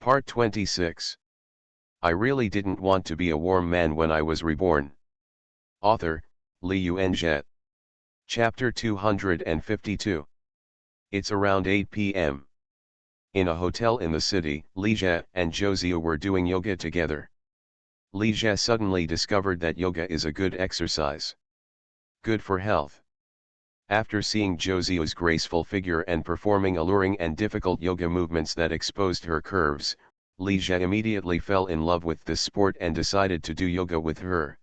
Part 26. I really didn't want to be a warm man when I was reborn. Author, Li Yunjie. Chapter 252. It's around 8 p.m. In a hotel in the city, Li Jie and Zhou were doing yoga together. Li Jie suddenly discovered that yoga is a good exercise. Good for health. After seeing Zhou's graceful figure and performing alluring and difficult yoga movements that exposed her curves, Li Jie immediately fell in love with this sport and decided to do yoga with her.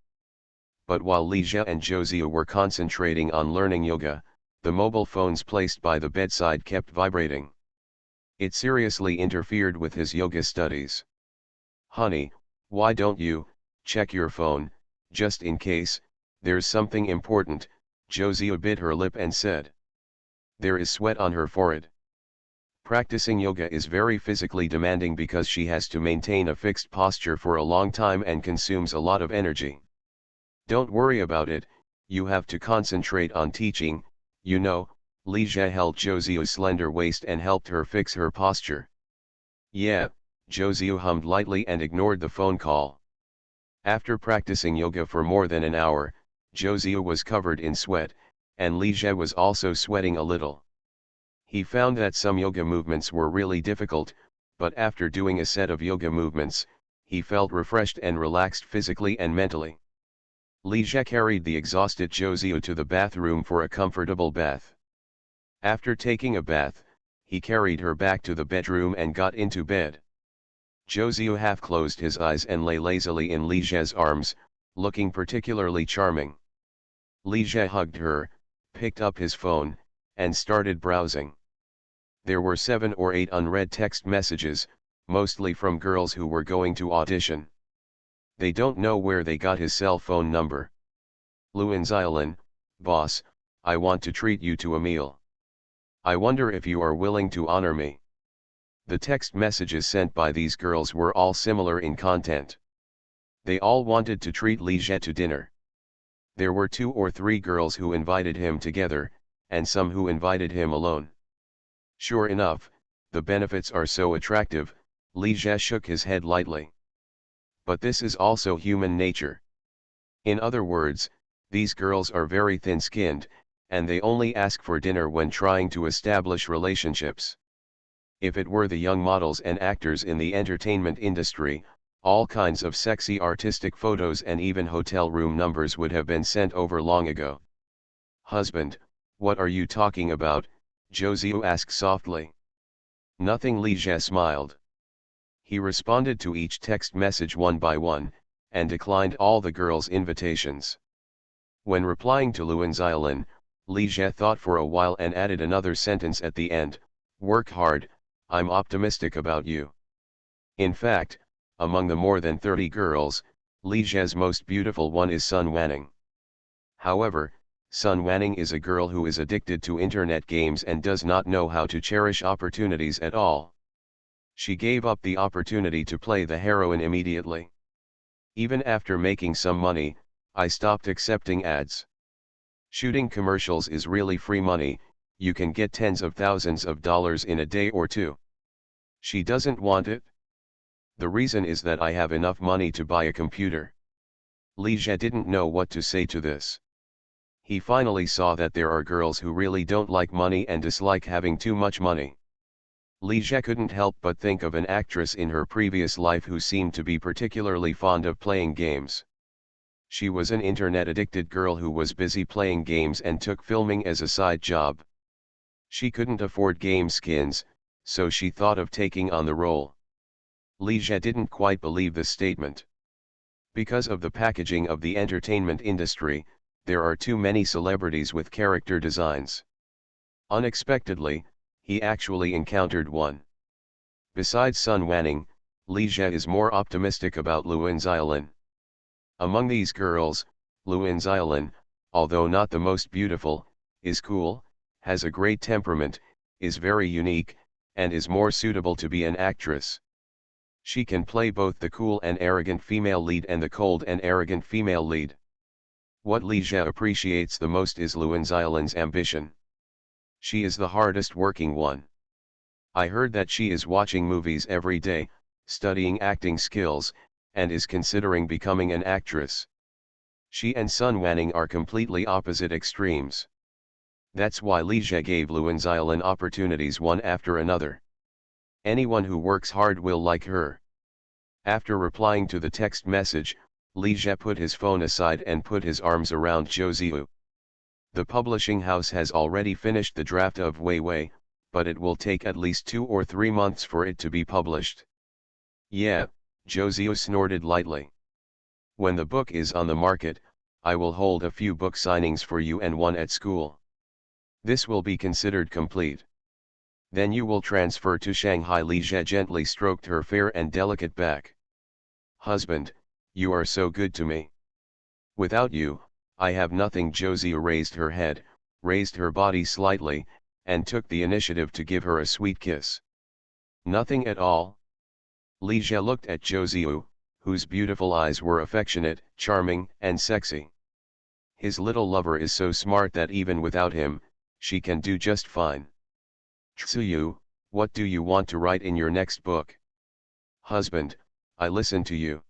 But while Li Jie and Zhou were concentrating on learning yoga, the mobile phones placed by the bedside kept vibrating. It seriously interfered with his yoga studies. "Honey, why don't you check your phone, just in case there's something important?" Zhou bit her lip and said. There is sweat on her forehead. Practicing yoga is very physically demanding because she has to maintain a fixed posture for a long time and consumes a lot of energy. Don't worry about it, you have to concentrate on teaching, you know. Li Jie held Zhou's slender waist and helped her fix her posture. Yeah, Zhou hummed lightly and ignored the phone call. After practicing yoga for more than an hour, Zhou was covered in sweat, and Li Jie was also sweating a little. He found that some yoga movements were really difficult, but after doing a set of yoga movements, he felt refreshed and relaxed physically and mentally. Li Jie carried the exhausted Zhou to the bathroom for a comfortable bath. After taking a bath, he carried her back to the bedroom and got into bed. Zhou half closed his eyes and lay lazily in Li Jie's arms, looking particularly charming. Li Jie hugged her, picked up his phone, and started browsing. There were 7 or 8 unread text messages, mostly from girls who were going to audition. They don't know where they got his cell phone number. Luanxilan, boss, I want to treat you to a meal. I wonder if you are willing to honor me. The text messages sent by these girls were all similar in content. They all wanted to treat Li Jie to dinner. There were 2 or 3 girls who invited him together, and some who invited him alone. Sure enough, the benefits are so attractive. Li Jie shook his head lightly. But this is also human nature. In other words, these girls are very thin-skinned, and they only ask for dinner when trying to establish relationships. If it were the young models and actors in the entertainment industry, all kinds of sexy artistic photos and even hotel room numbers would have been sent over long ago. Husband, what are you talking about? Zhou asked softly. Nothing, Li Jie smiled. He responded to each text message one by one, and declined all the girls' invitations. When replying to Luanxilan, Li Jie thought for a while and added another sentence at the end: work hard, I'm optimistic about you. In fact, among the more than 30 girls, Li Jie's most beautiful one is Sun Wanning. However, Sun Wanning is a girl who is addicted to internet games and does not know how to cherish opportunities at all. She gave up the opportunity to play the heroine immediately. Even after making some money, I stopped accepting ads. Shooting commercials is really free money, you can get tens of thousands of dollars in a day or two. She doesn't want it. The reason is that I have enough money to buy a computer. Li Jie didn't know what to say to this. He finally saw that there are girls who really don't like money and dislike having too much money. Li Jie couldn't help but think of an actress in her previous life who seemed to be particularly fond of playing games. She was an internet-addicted girl who was busy playing games and took filming as a side job. She couldn't afford game skins, so she thought of taking on the role. Li Jie didn't quite believe the statement. Because of the packaging of the entertainment industry, there are too many celebrities with character designs. Unexpectedly, he actually encountered one. Besides Sun Wanning, Li Jie is more optimistic about Luanxilan. Among these girls, Luanxilan, although not the most beautiful, is cool, has a great temperament, is very unique, and is more suitable to be an actress. She can play both the cool and arrogant female lead and the cold and arrogant female lead. What Li Jie appreciates the most is Luanxilan's ambition. She is the hardest working one. I heard that she is watching movies every day, studying acting skills, and is considering becoming an actress. She and Sun Wanning are completely opposite extremes. That's why Lee Jae gave Luan Xiaolin opportunities one after another. Anyone who works hard will like her. After replying to the text message, Lee Jae put his phone aside and put his arms around Zhou Ziyu. The publishing house has already finished the draft of Wei Wei, but it will take at least 2 or 3 months for it to be published. Yeah, Zhou Ziyu snorted lightly. When the book is on the market, I will hold a few book signings for you and one at school. This will be considered complete. Then you will transfer to Shanghai. Li Jie gently stroked her fair and delicate back. Husband, you are so good to me. Without you, I have nothing. Josie raised her head, raised her body slightly, and took the initiative to give her a sweet kiss. Nothing at all? Li Jie looked at Josie, whose beautiful eyes were affectionate, charming, and sexy. His little lover is so smart that even without him, she can do just fine. Tsuyu, what do you want to write in your next book? Husband, I listen to you.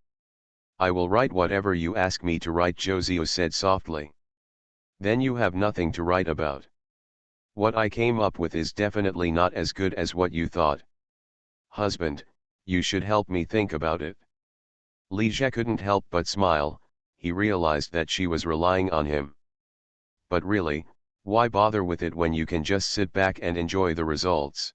I will write whatever you ask me to write, Josie said softly. Then you have nothing to write about. What I came up with is definitely not as good as what you thought. Husband, you should help me think about it. Li Jie couldn't help but smile. He realized that she was relying on him. But really, why bother with it when you can just sit back and enjoy the results?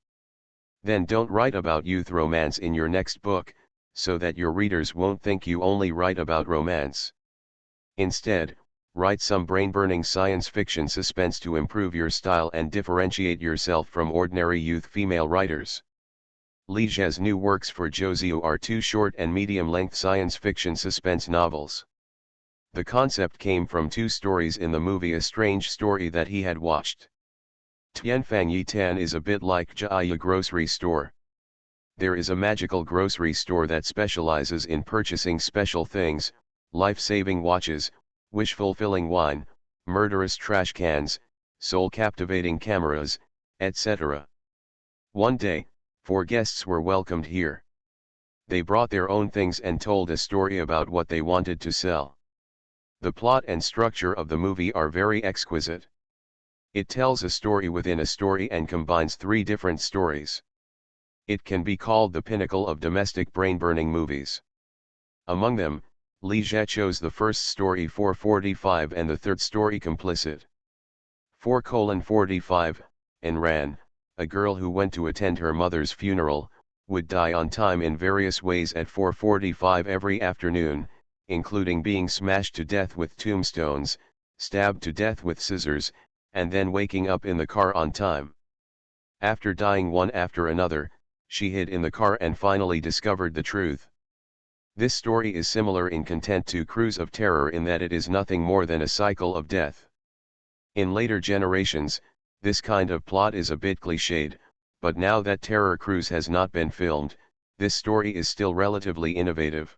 Then don't write about youth romance in your next book, so that your readers won't think you only write about romance. Instead, write some brain-burning science fiction suspense to improve your style and differentiate yourself from ordinary youth female writers. Li Jie's new works for Josie are 2 short and medium-length science fiction suspense novels. The concept came from 2 stories in the movie A Strange Story that he had watched. Tianfang Yitan is a bit like Jiaya grocery store. There is a magical grocery store that specializes in purchasing special things, life-saving watches, wish-fulfilling wine, murderous trash cans, soul-captivating cameras, etc. One day, 4 guests were welcomed here. They brought their own things and told a story about what they wanted to sell. The plot and structure of the movie are very exquisite. It tells a story within a story and combines 3 different stories. It can be called the pinnacle of domestic brain-burning movies. Among them, Li Jie chose the first story 445 and the third story Complicit. 4:45, Enran, a girl who went to attend her mother's funeral, would die on time in various ways at 4:45 every afternoon, including being smashed to death with tombstones, stabbed to death with scissors, and then waking up in the car on time. After dying one after another, she hid in the car and finally discovered the truth. This story is similar in content to Cruise of Terror in that it is nothing more than a cycle of death. In later generations, this kind of plot is a bit cliched, but now that Terror Cruise has not been filmed, this story is still relatively innovative.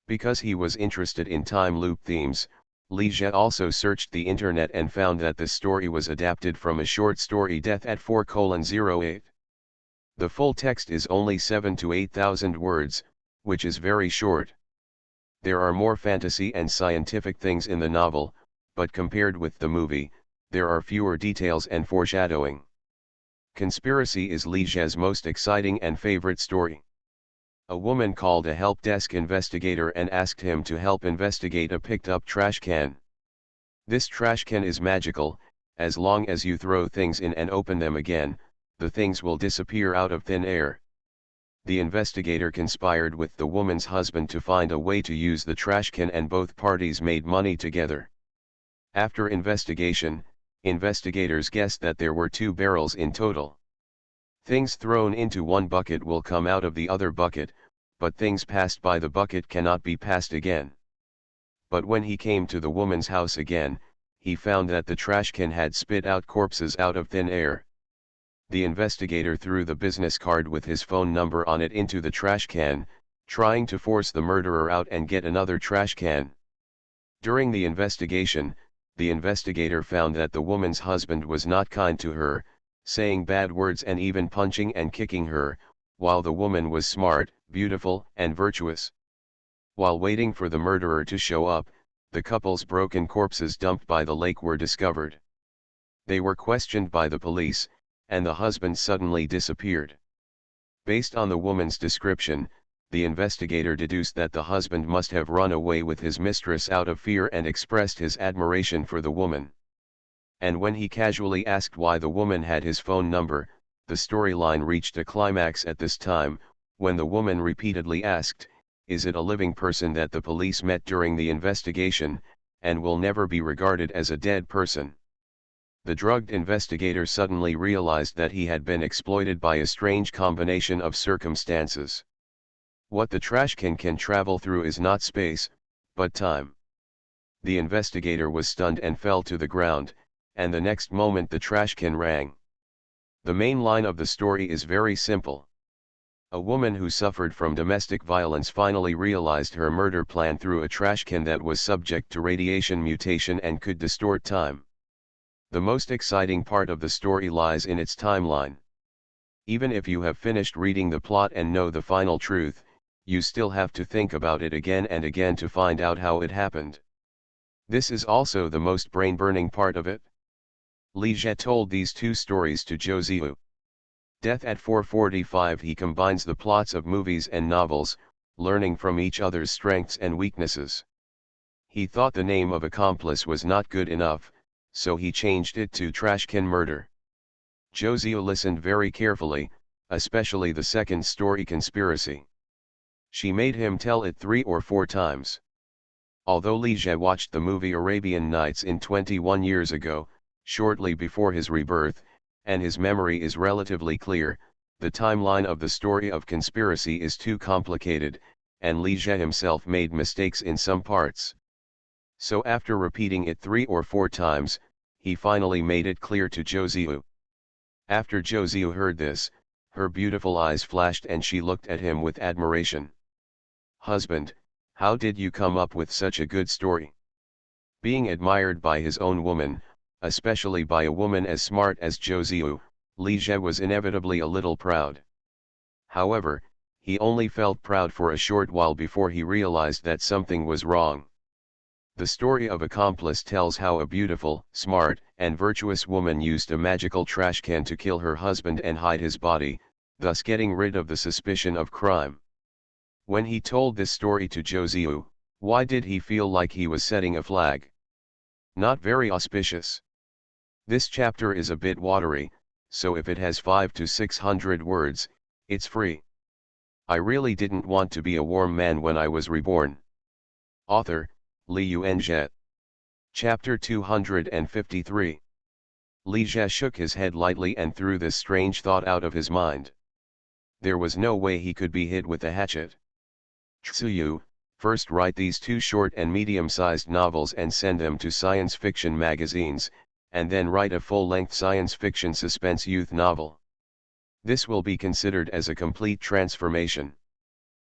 Because he was interested in time loop themes, Li Jie also searched the internet and found that the story was adapted from a short story Death at 4:08. The full text is only 7,000 to 8,000 words, which is very short. There are more fantasy and scientific things in the novel, but compared with the movie, there are fewer details and foreshadowing. Conspiracy is Li Jie's most exciting and favorite story. A woman called a help desk investigator and asked him to help investigate a picked-up trash can. This trash can is magical. As long as you throw things in and open them again, the things will disappear out of thin air. The investigator conspired with the woman's husband to find a way to use the trash can, and both parties made money together. After investigation, investigators guessed that there were 2 barrels in total. Things thrown into one bucket will come out of the other bucket, but things passed by the bucket cannot be passed again. But when he came to the woman's house again, he found that the trash can had spit out corpses out of thin air. The investigator threw the business card with his phone number on it into the trash can, trying to force the murderer out and get another trash can. During the investigation, the investigator found that the woman's husband was not kind to her, saying bad words and even punching and kicking her, while the woman was smart, beautiful, and virtuous. While waiting for the murderer to show up, the couple's broken corpses dumped by the lake were discovered. They were questioned by the police, and the husband suddenly disappeared. Based on the woman's description, the investigator deduced that the husband must have run away with his mistress out of fear and expressed his admiration for the woman. And when he casually asked why the woman had his phone number, the storyline reached a climax at this time, when the woman repeatedly asked, "Is it a living person that the police met during the investigation, and will never be regarded as a dead person?" The drugged investigator suddenly realized that he had been exploited by a strange combination of circumstances. What the trash can travel through is not space, but time. The investigator was stunned and fell to the ground, and the next moment the trash can rang. The main line of the story is very simple. A woman who suffered from domestic violence finally realized her murder plan through a trash can that was subject to radiation mutation and could distort time. The most exciting part of the story lies in its timeline. Even if you have finished reading the plot and know the final truth, you still have to think about it again and again to find out how it happened. This is also the most brain-burning part of it. Li Jie told these two stories to Zhou Ziyu. Death at 4:45. He combines the plots of movies and novels, learning from each other's strengths and weaknesses. He thought the name of accomplice was not good enough, so he changed it to Trash Can Murder. Zhou Ziyu listened very carefully, especially the second story, Conspiracy. She made him tell it 3 or 4 times. Although Li Jie watched the movie Arabian Nights 21 years ago, shortly before his rebirth, and his memory is relatively clear, the timeline of the story of Conspiracy is too complicated, and Li Jie himself made mistakes in some parts. So after repeating it 3 or 4 times, he finally made it clear to Zhou Ziyu. After Zhou Ziyu heard this, her beautiful eyes flashed and she looked at him with admiration. "Husband, how did you come up with such a good story?" Being admired by his own woman, especially by a woman as smart as Zhou Ziyu, Li Jie was inevitably a little proud. However, he only felt proud for a short while before he realized that something was wrong. The story of Accomplice tells how a beautiful, smart, and virtuous woman used a magical trash can to kill her husband and hide his body, thus getting rid of the suspicion of crime. When he told this story to Zhou Ziyu, why did he feel like he was setting a flag? Not very auspicious. This chapter is a bit watery, so if it has 500 to 600 words, it's free. I really didn't want to be a warm man when I was reborn. Author, Li Yuanzhe. Chapter 253. Li Jie shook his head lightly and threw this strange thought out of his mind. There was no way he could be hit with a hatchet. Tsuyu, first write these 2 short and medium-sized novels and send them to science fiction magazines, and then write a full-length science fiction suspense youth novel. This will be considered as a complete transformation.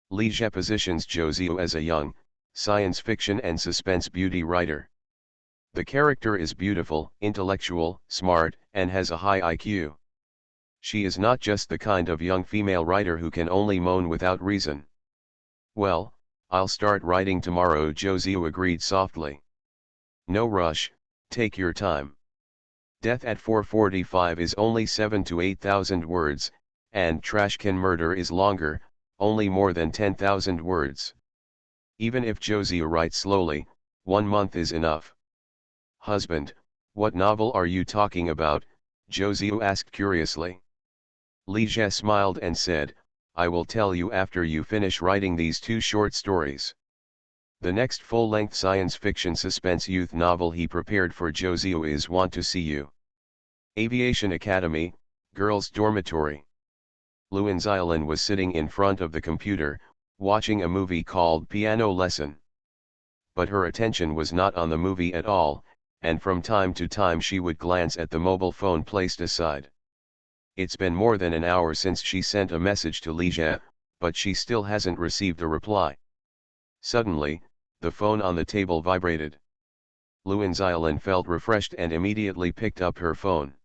Li Jie positions Zhou Ziyu as a young, science fiction and suspense beauty writer. The character is beautiful, intellectual, smart, and has a high IQ. She is not just the kind of young female writer who can only moan without reason. "Well, I'll start writing tomorrow," Zhou Ziyu agreed softly. "No rush, take your time. Death at 4:45 is only 7,000 to 8,000 words, and Trash Can Murder is longer, only more than 10,000 words. Even if Zhou Ziyu writes slowly, 1 month is enough." "Husband, what novel are you talking about?" Zhou Ziyu asked curiously. Li Jie smiled and said, "I will tell you after you finish writing these 2 short stories." The next full-length science fiction suspense youth novel he prepared for Zhou Ziyu is Want to See You. Aviation Academy, Girls' Dormitory. Luan Xiaolin was sitting in front of the computer, watching a movie called Piano Lesson. But her attention was not on the movie at all, and from time to time she would glance at the mobile phone placed aside. It's been more than an hour since she sent a message to Li Jie, but she still hasn't received a reply. Suddenly, the phone on the table vibrated. Luan Xiaolin felt refreshed and immediately picked up her phone.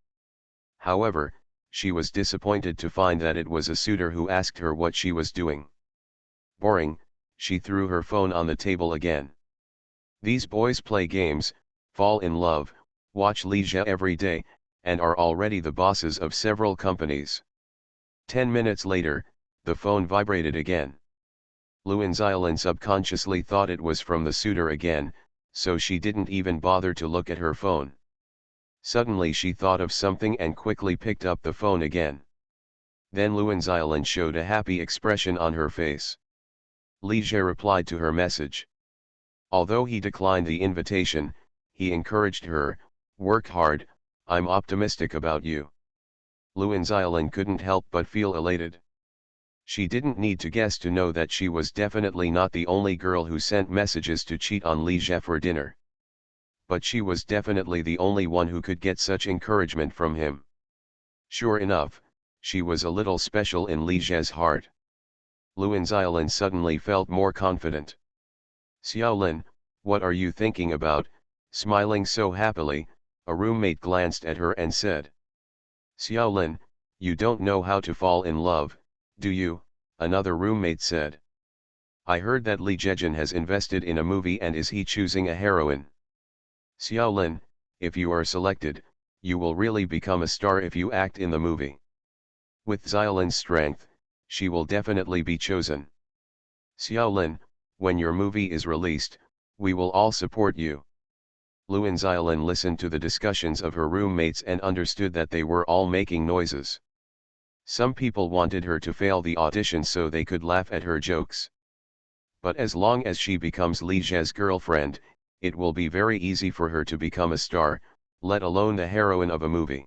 However, she was disappointed to find that it was a suitor who asked her what she was doing. Boring, she threw her phone on the table again. These boys play games, fall in love, watch Leisure every day, and are already the bosses of several companies. 10 minutes later, the phone vibrated again. Luanxilan subconsciously thought it was from the suitor again, so she didn't even bother to look at her phone. Suddenly she thought of something and quickly picked up the phone again. Then Luanxilan showed a happy expression on her face. Leisure replied to her message. Although he declined the invitation, he encouraged her, "Work hard, I'm optimistic about you." Luanxilan couldn't help but feel elated. She didn't need to guess to know that she was definitely not the only girl who sent messages to cheat on Leisure for dinner. But she was definitely the only one who could get such encouragement from him. Sure enough, she was a little special in Leisure's heart. Luanxilan suddenly felt more confident. "Xiaolin, what are you thinking about?" Smiling so happily, a roommate glanced at her and said. "Xiaolin, you don't know how to fall in love, do you?" another roommate said. "I heard that Li Zhejian has invested in a movie, and is he choosing a heroine?" "Xiaolin, if you are selected, you will really become a star if you act in the movie. With Xiaolin's strength, she will definitely be chosen. Xiaolin, when your movie is released, we will all support you." Luanxilan listened to the discussions of her roommates and understood that they were all making noises. Some people wanted her to fail the audition so they could laugh at her jokes. But as long as she becomes Li Zhe's girlfriend, it will be very easy for her to become a star, let alone the heroine of a movie.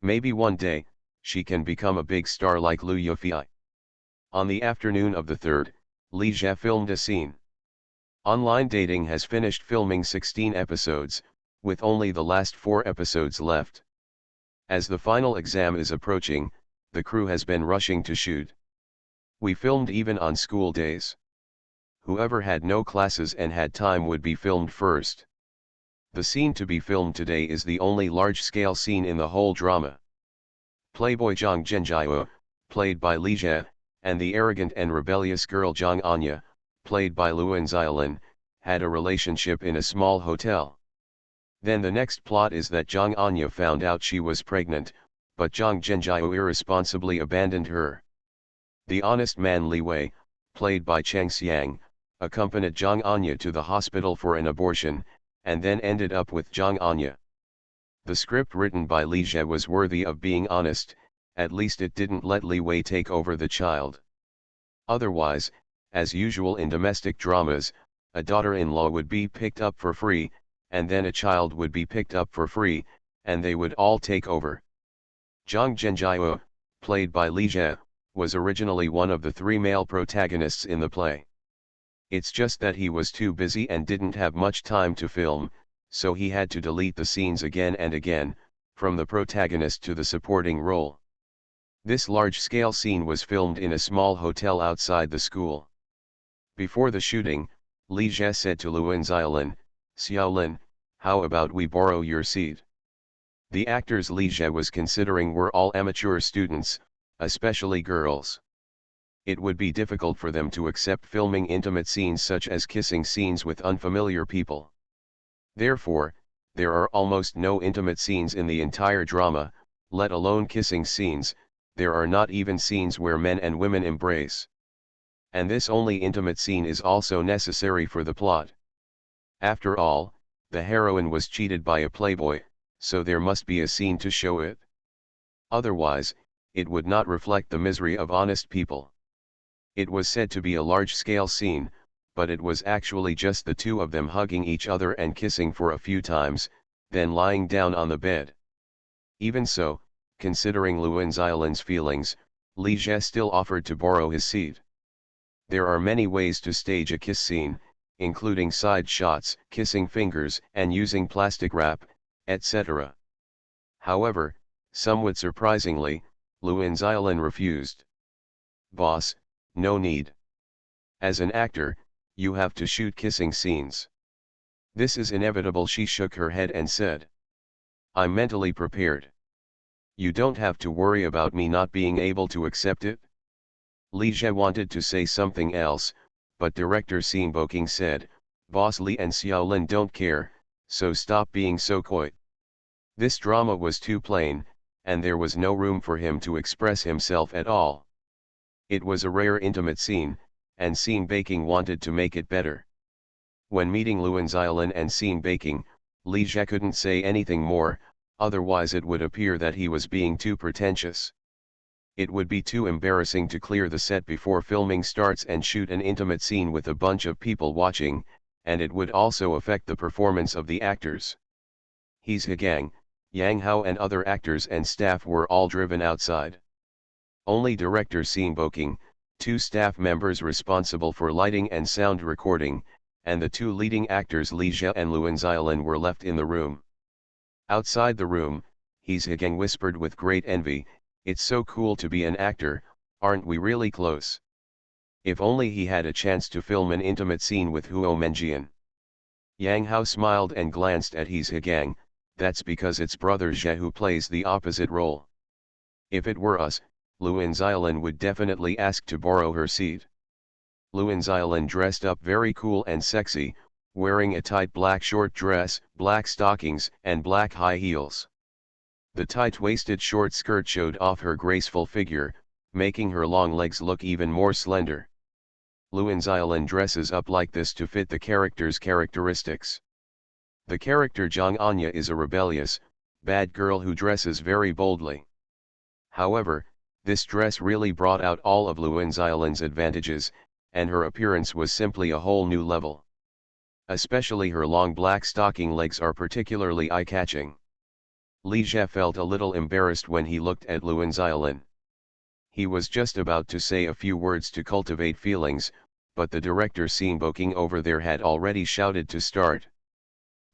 Maybe one day, she can become a big star like Lu Yufei. On the afternoon of the 3rd, Li Zhe filmed a scene. Online Dating has finished filming 16 episodes, with only the last 4 episodes left. As the final exam is approaching, the crew has been rushing to shoot. "We filmed even on school days. Whoever had no classes and had time would be filmed first. The scene to be filmed today is the only large-scale scene in the whole drama." Playboy Zhang Zhenjiao, played by Li Zhe, and the arrogant and rebellious girl Zhang Anya, played by Luanxilan, had a relationship in a small hotel. Then the next plot is that Zhang Anya found out she was pregnant, but Zhang Zhenjiao irresponsibly abandoned her. The honest man Li Wei, played by Chang Xiang, accompanied Zhang Anya to the hospital for an abortion, and then ended up with Zhang Anya. The script written by Li Zhe was worthy of being honest, at least it didn't let Li Wei take over the child. Otherwise, as usual in domestic dramas, a daughter-in-law would be picked up for free, and then a child would be picked up for free, and they would all take over. Zhang Zhenjiao, played by Li Zhe, was originally one of the 3 male protagonists in the play. It's just that he was too busy and didn't have much time to film, so he had to delete the scenes again and again, from the protagonist to the supporting role. This large-scale scene was filmed in a small hotel outside the school. Before the shooting, Li Zhe said to Luanxilan, "Xiaolin, how about we borrow your seat?" The actors Li Zhe was considering were all amateur students, especially girls. It would be difficult for them to accept filming intimate scenes such as kissing scenes with unfamiliar people. Therefore, there are almost no intimate scenes in the entire drama, let alone kissing scenes. There are not even scenes where men and women embrace. And this only intimate scene is also necessary for the plot. After all, the heroine was cheated by a playboy, so there must be a scene to show it. Otherwise, it would not reflect the misery of honest people. It was said to be a large-scale scene, but it was actually just the two of them hugging each other and kissing for a few times, then lying down on the bed. Even so, considering Luanxilan's feelings, Li Zhe still offered to borrow his seat. There are many ways to stage a kiss scene, including side shots, kissing fingers, and using plastic wrap, etc. However, somewhat surprisingly, Luanxilan refused. "Boss, no need. As an actor, you have to shoot kissing scenes. This is inevitable." She shook her head and said, "I'm mentally prepared." You don't have to worry about me not being able to accept it. Li Jie wanted to say something else, but director Sing Boking said, Boss Li and Xiaolin don't care, so stop being so coy. This drama was too plain, and there was no room for him to express himself at all. It was a rare intimate scene, and Sing Baking wanted to make it better. When meeting Luan Xiaolin and Sing Baking, Li Jie couldn't say anything more, otherwise it would appear that he was being too pretentious. It would be too embarrassing to clear the set before filming starts and shoot an intimate scene with a bunch of people watching, and it would also affect the performance of the actors. He's Hegang, Yang Hao and other actors and staff were all driven outside. Only director Sing Boking, 2 staff members responsible for lighting and sound recording, and the 2 leading actors Li Jie and Luan Xiaolin were left in the room. Outside the room, He's Hegang whispered with great envy, "It's so cool to be an actor, aren't we really close? If only he had a chance to film an intimate scene with Huo Menjian." Yang Hao smiled and glanced at He's Hegang, "That's because it's brother Jie who plays the opposite role. If it were us, Luan Xiaolin would definitely ask to borrow her seat." Luan Xiaolin dressed up very cool and sexy, wearing a tight black short dress, black stockings and black high heels. The tight-waisted short skirt showed off her graceful figure, making her long legs look even more slender. Luan Xiaolin dresses up like this to fit the character's characteristics. The character Zhang Anya is a rebellious, bad girl who dresses very boldly. However, this dress really brought out all of Luan Xiaolin's advantages, and her appearance was simply a whole new level. Especially her long black stocking legs are particularly eye-catching. Li Jie felt a little embarrassed when he looked at Luan Xiaolin. He was just about to say a few words to cultivate feelings, but the director Sing Boking over there had already shouted to start.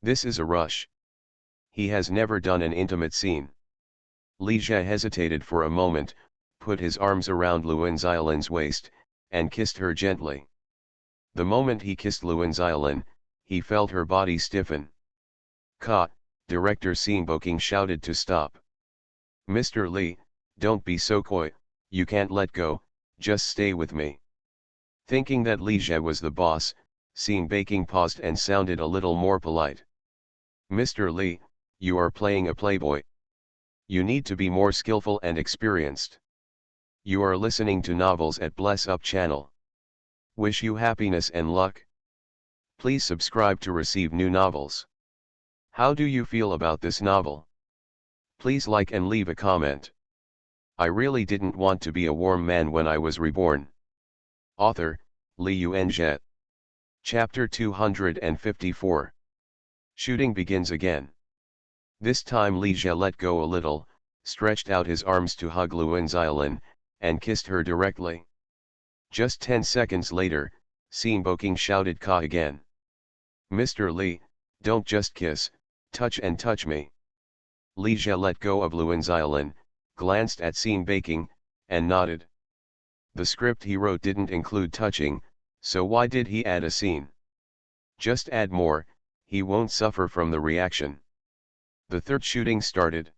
This is a rush. He has never done an intimate scene. Li Jie hesitated for a moment, put his arms around Luan Xiaolin's waist, and kissed her gently. The moment he kissed Luan Xiaolin, he felt her body stiffen. "Ka," director Sing Boking shouted to stop. "Mr. Li, don't be so coy, you can't let go, just stay with me." Thinking that Li Jie was the boss, Sing Baking paused and sounded a little more polite. "Mr. Li, you are playing a playboy. You need to be more skillful and experienced. You are listening to novels at Bless Up channel. Wish you happiness and luck. Please subscribe to receive new novels. How do you feel about this novel? Please like and leave a comment. I really didn't want to be a warm man when I was reborn." Author, Li Yuanzhe. Chapter 254. Shooting begins again. This time Li Jie let go a little, stretched out his arms to hug Luan Xiaolin, and kissed her directly. Just 10 seconds later, Sing Boking shouted "Ka" again. "Mr. Li, don't just kiss, touch and touch me." Li Jie let go of Luan Xiaolin, glanced at Sing Baking, and nodded. The script he wrote didn't include touching, so why did he add a scene? Just add more, he won't suffer from the reaction. The third shooting started.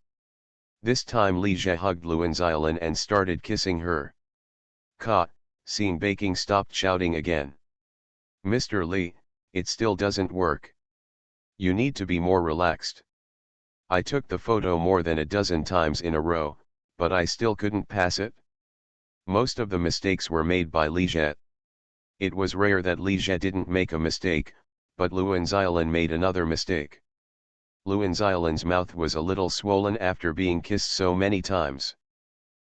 This time Li Jie hugged Luan Xiaolin and started kissing her. "Ka," Sing Baking stopped shouting again. "Mr. Li, it still doesn't work. You need to be more relaxed. I took the photo more than a dozen times in a row, but I still couldn't pass it." Most of the mistakes were made by Li Jie. It was rare that Li Jie didn't make a mistake, but Luan Xiaolin made another mistake. Luan Xiaolin's mouth was a little swollen after being kissed so many times.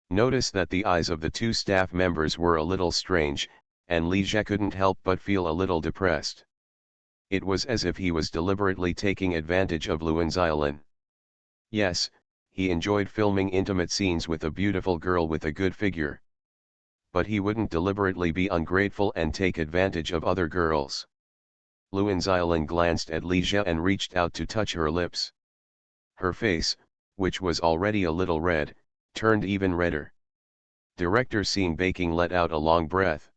Notice that the eyes of the 2 staff members were a little strange, and Li Jie couldn't help but feel a little depressed. It was as if he was deliberately taking advantage of Luan Xiaolin. Yes, he enjoyed filming intimate scenes with a beautiful girl with a good figure. But he wouldn't deliberately be ungrateful and take advantage of other girls. Luan Xiaolin glanced at Li Jie and reached out to touch her lips. Her face, which was already a little red, turned even redder. Director Sing Baking let out a long breath.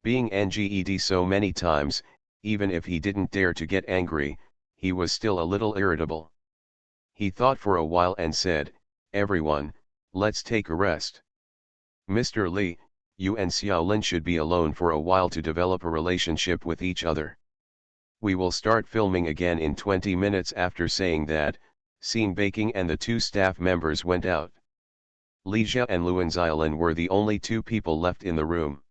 Being nged so many times, even if he didn't dare to get angry, he was still a little irritable. He thought for a while and said, everyone, let's take a rest. Mr. Li, you and Xiaolin should be alone for a while to develop a relationship with each other. We will start filming again in 20 minutes. After saying that, scene baking and the two staff members went out. Li Jie and Luan Xiaolin were the only two people left in the room.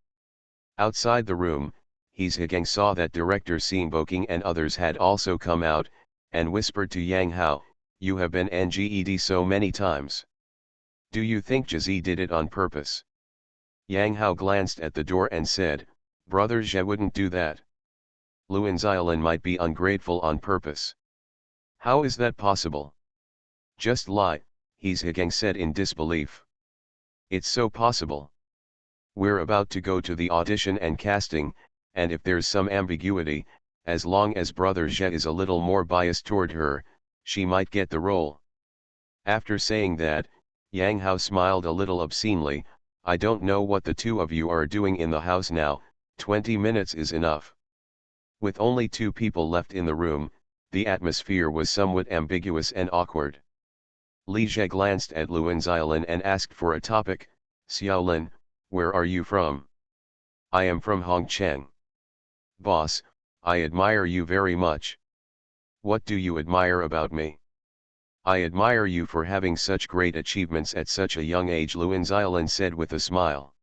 Outside the room, He Zhigang saw that director Scene Boking and others had also come out, and whispered to Yang Hao, "You have been nged so many times. Do you think Jazzy did it on purpose?" Yang Hao glanced at the door and said, "Brother Zhe wouldn't do that. Luan Xiaolin might be ungrateful on purpose." "How is that possible?" "Just lie," He Zhigang said in disbelief. "It's so possible. We're about to go to the audition and casting, and if there's some ambiguity, as long as Brother Zhe is a little more biased toward her, she might get the role." After saying that, Yang Hao smiled a little obscenely. "I don't know what the two of you are doing in the house now, 20 minutes is enough." With only two people left in the room, the atmosphere was somewhat ambiguous and awkward. Li Jie glanced at Luan Xiaolin and asked for a topic. "Xiaolin, where are you from?" "I am from Hongcheng." "Boss, I admire you very much." "What do you admire about me?" "I admire you for having such great achievements at such a young age," Luan Xiaolin said with a smile.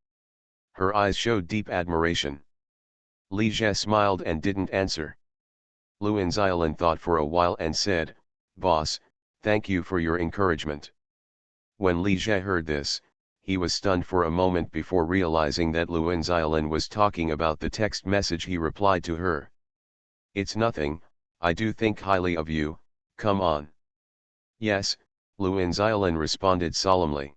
Her eyes showed deep admiration. Li Jie smiled and didn't answer. Luan Xiaolin thought for a while and said, "Boss, thank you for your encouragement." When Li Jie heard this, he was stunned for a moment before realizing that Luan Xiaolin was talking about the text message he replied to her. "It's nothing, I do think highly of you, come on." "Yes," Luan Xiaolin responded solemnly.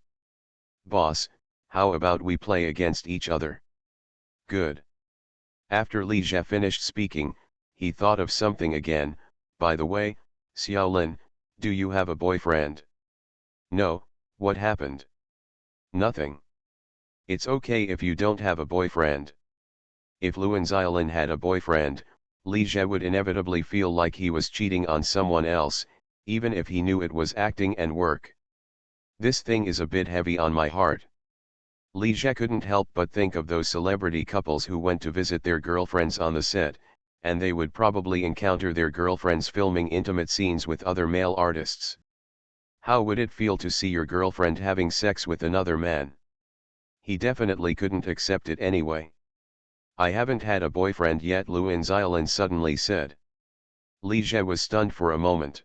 "Boss, how about we play against each other?" "Good." After Li Jie finished speaking, he thought of something again. "By the way, Xiaolin, do you have a boyfriend?" "No, what happened?" "Nothing. It's okay if you don't have a boyfriend." If Luan Xiaolin had a boyfriend, Li Jie would inevitably feel like he was cheating on someone else, even if he knew it was acting and work. "This thing is a bit heavy on my heart." Li Jie couldn't help but think of those celebrity couples who went to visit their girlfriends on the set, and they would probably encounter their girlfriends filming intimate scenes with other male artists. How would it feel to see your girlfriend having sex with another man? He definitely couldn't accept it anyway. "I haven't had a boyfriend yet," Luan Xiaolin suddenly said. Li Jie was stunned for a moment.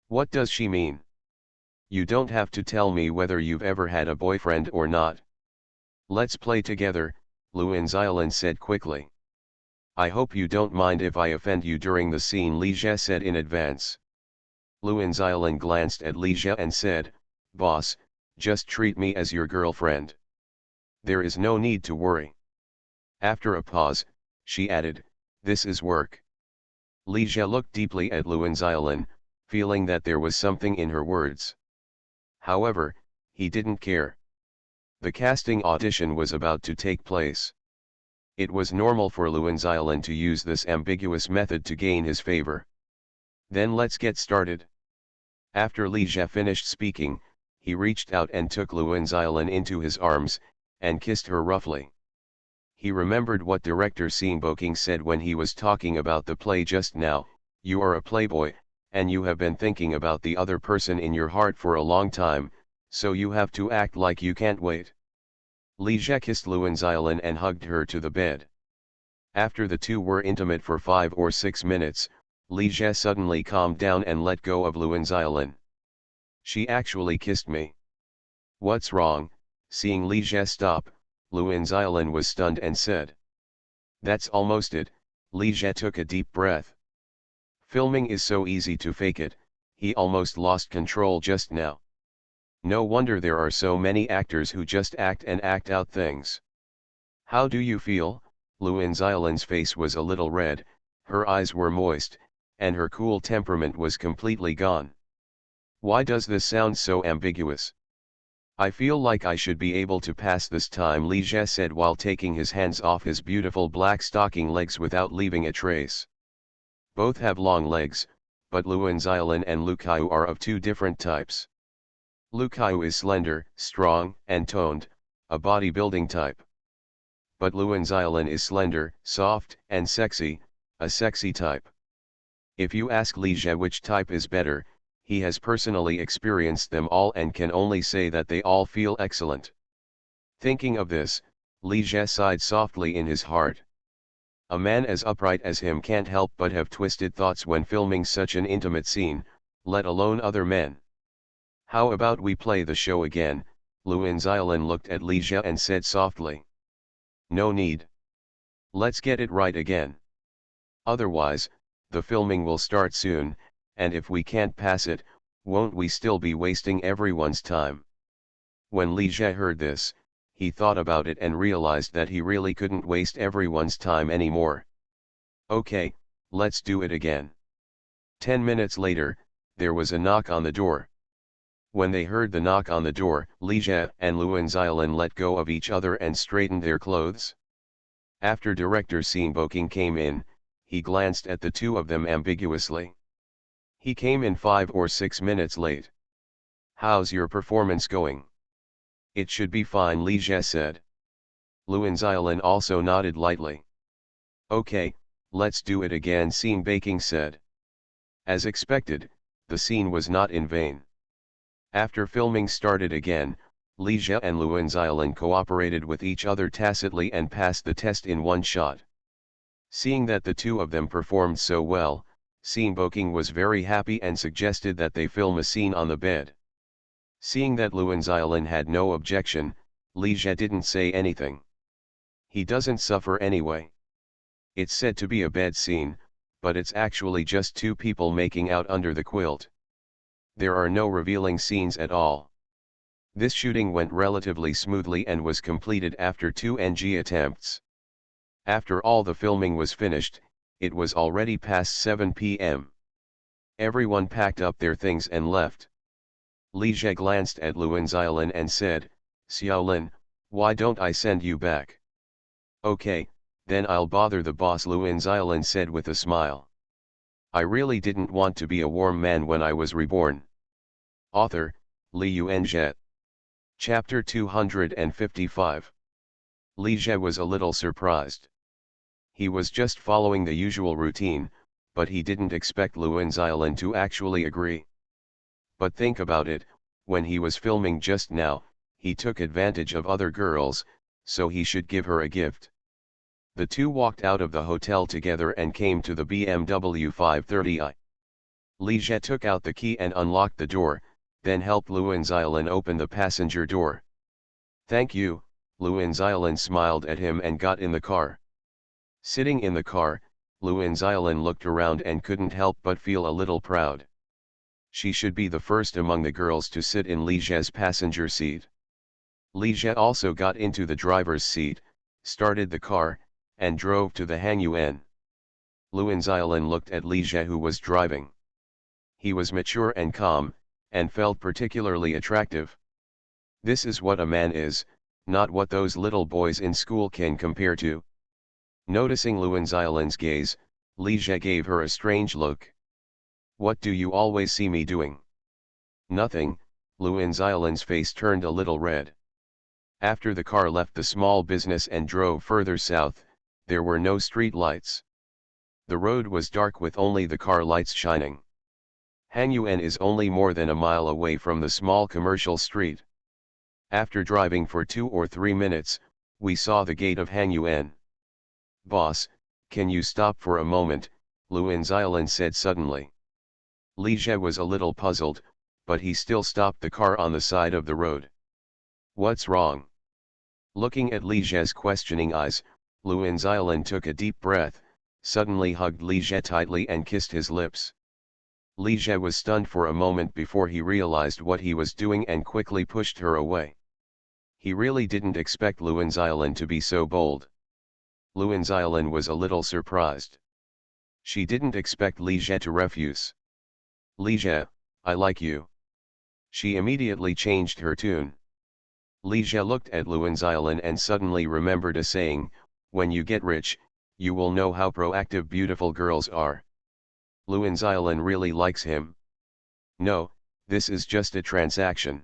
What does she mean? "You don't have to tell me whether you've ever had a boyfriend or not. Let's play together," Luan Xiaolin said quickly. "I hope you don't mind if I offend you during the scene," Li Jie said in advance. Luan Xiaolin glanced at Li Jie and said, "Boss, just treat me as your girlfriend. There is no need to worry." After a pause, she added, "This is work." Li Jie looked deeply at Luan Xiaolin, feeling that there was something in her words. However, he didn't care. The casting audition was about to take place. It was normal for Luan Xiaolin to use this ambiguous method to gain his favor. "Then let's get started." After Li Jie finished speaking, he reached out and took Luan Xiaolin into his arms, and kissed her roughly. He remembered what director Scene Boking said when he was talking about the play just now, "You are a playboy, and you have been thinking about the other person in your heart for a long time, so you have to act like you can't wait." Li Jie kissed Luan Xiaolin and hugged her to the bed. After the two were intimate for 5 or 6 minutes, Li Jie suddenly calmed down and let go of Luan Xiaolin. "She actually kissed me. What's wrong?" Seeing Li Jie stop, Luan Xiaolin was stunned and said. "That's almost it." Li Jie took a deep breath. Filming is so easy to fake it, he almost lost control just now. No wonder there are so many actors who just act and act out things. "How do you feel?" Luan Xiaolin's face was a little red, her eyes were moist, and her cool temperament was completely gone. "Why does this sound so ambiguous?" "I feel like I should be able to pass this time," Li Jie said while taking his hands off his beautiful black stocking legs without leaving a trace. Both have long legs, but Luan Xiaolin and Lu Kaiu are of two different types. Lu Kaiyu is slender, strong, and toned, a bodybuilding type. But Luan Xiaolin is slender, soft, and sexy, a sexy type. If you ask Li Jie which type is better, he has personally experienced them all and can only say that they all feel excellent. Thinking of this, Li Jie sighed softly in his heart. A man as upright as him can't help but have twisted thoughts when filming such an intimate scene, let alone other men. How about we play the show again? Luan Xiaolin looked at Li Jie and said softly. No need. Let's get it right again. Otherwise, the filming will start soon, and if we can't pass it, won't we still be wasting everyone's time? When Li Jie heard this, he thought about it and realized that he really couldn't waste everyone's time anymore. Okay, let's do it again. 10 minutes later, there was a knock on the door. When they heard the knock on the door, Li Jie and Luan Xiaolin let go of each other and straightened their clothes. After director Xin Boking came in, he glanced at the two of them ambiguously. He came in 5 or 6 minutes late. How's your performance going? It should be fine, Li Jie said. Luan Xiaolin also nodded lightly. Okay, let's do it again, Xin Boking said. As expected, the scene was not in vain. After filming started again, Li Jie and Luan Xiaolin cooperated with each other tacitly and passed the test in one shot. Seeing that the two of them performed so well, Xin Boking was very happy and suggested that they film a scene on the bed. Seeing that Luan Xiaolin had no objection, Li Jie didn't say anything. He doesn't suffer anyway. It's said to be a bed scene, but it's actually just two people making out under the quilt. There are no revealing scenes at all. This shooting went relatively smoothly and was completed after 2 NG attempts. After all the filming was finished, it was already past 7 p.m. Everyone packed up their things and left. Li Jie glanced at Luan Xiaolin and said, Xiaolin, why don't I send you back? Okay, then I'll bother the boss, Luan Xiaolin said with a smile. I really didn't want to be a warm man when I was reborn. Author, Li Yuanjie. Chapter 255. Li Jie was a little surprised. He was just following the usual routine, but he didn't expect Luan Xiaolin to actually agree. But think about it, when he was filming just now, he took advantage of other girls, so he should give her a gift. The two walked out of the hotel together and came to the BMW 530i. Li Jie took out the key and unlocked the door, then helped Luan Xiaolin open the passenger door. Thank you, Luan Xiaolin smiled at him and got in the car. Sitting in the car, Luan Xiaolin looked around and couldn't help but feel a little proud. She should be the first among the girls to sit in Li Jie's passenger seat. Li Jie also got into the driver's seat, started the car, and drove to the Hangyuan. Luan Xiaolin looked at Li Jie, who was driving. He was mature and calm, and felt particularly attractive. This is what a man is, not what those little boys in school can compare to. Noticing Luan Xiaolin's gaze, Li Jie gave her a strange look. What do you always see me doing? Nothing, Luan Xiaolin's face turned a little red. After the car left the small business and drove further south, there were no street lights. The road was dark with only the car lights shining. Hangyuan is only more than a mile away from the small commercial street. After driving for 2 or 3 minutes, we saw the gate of Hangyuan. Boss, can you stop for a moment? Luan Xiaolin said suddenly. Li Jie was a little puzzled, but he still stopped the car on the side of the road. What's wrong? Looking at Li Jie's questioning eyes, Luan Xiaolin took a deep breath, suddenly hugged Li Jie tightly and kissed his lips. Li Jie was stunned for a moment before he realized what he was doing and quickly pushed her away. He really didn't expect Luan Xiaolin to be so bold. Luan Xiaolin was a little surprised. She didn't expect Li Jie to refuse. Li Jie, I like you. She immediately changed her tune. Li Jie looked at Luan Xiaolin and suddenly remembered a saying, when you get rich, you will know how proactive beautiful girls are. Luan Xiaolin really likes him. No, this is just a transaction.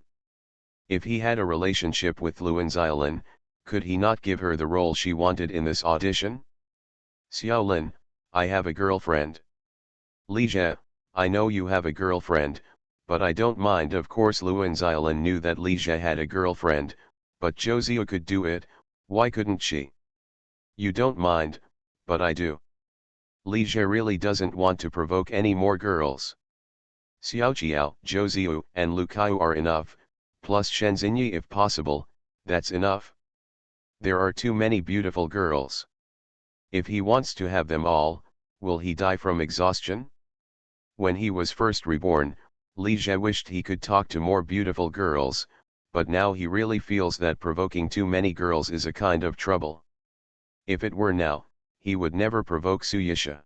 If he had a relationship with Luan Xiaolin, could he not give her the role she wanted in this audition? Xiaolin, I have a girlfriend. Li Jie, I know you have a girlfriend, but I don't mind. Of course Luan Xiaolin knew that Li Jie had a girlfriend, but Zhou Ziyu could do it, why couldn't she? You don't mind, but I do. Li Jie really doesn't want to provoke any more girls. Xiaoqiao, Zhou Ziyu, and Lu Kaiyu are enough, plus Shen Xinyi if possible, that's enough. There are too many beautiful girls. If he wants to have them all, will he die from exhaustion? When he was first reborn, Li Jie wished he could talk to more beautiful girls, but now he really feels that provoking too many girls is a kind of trouble. If it were now, he would never provoke Su Yisha.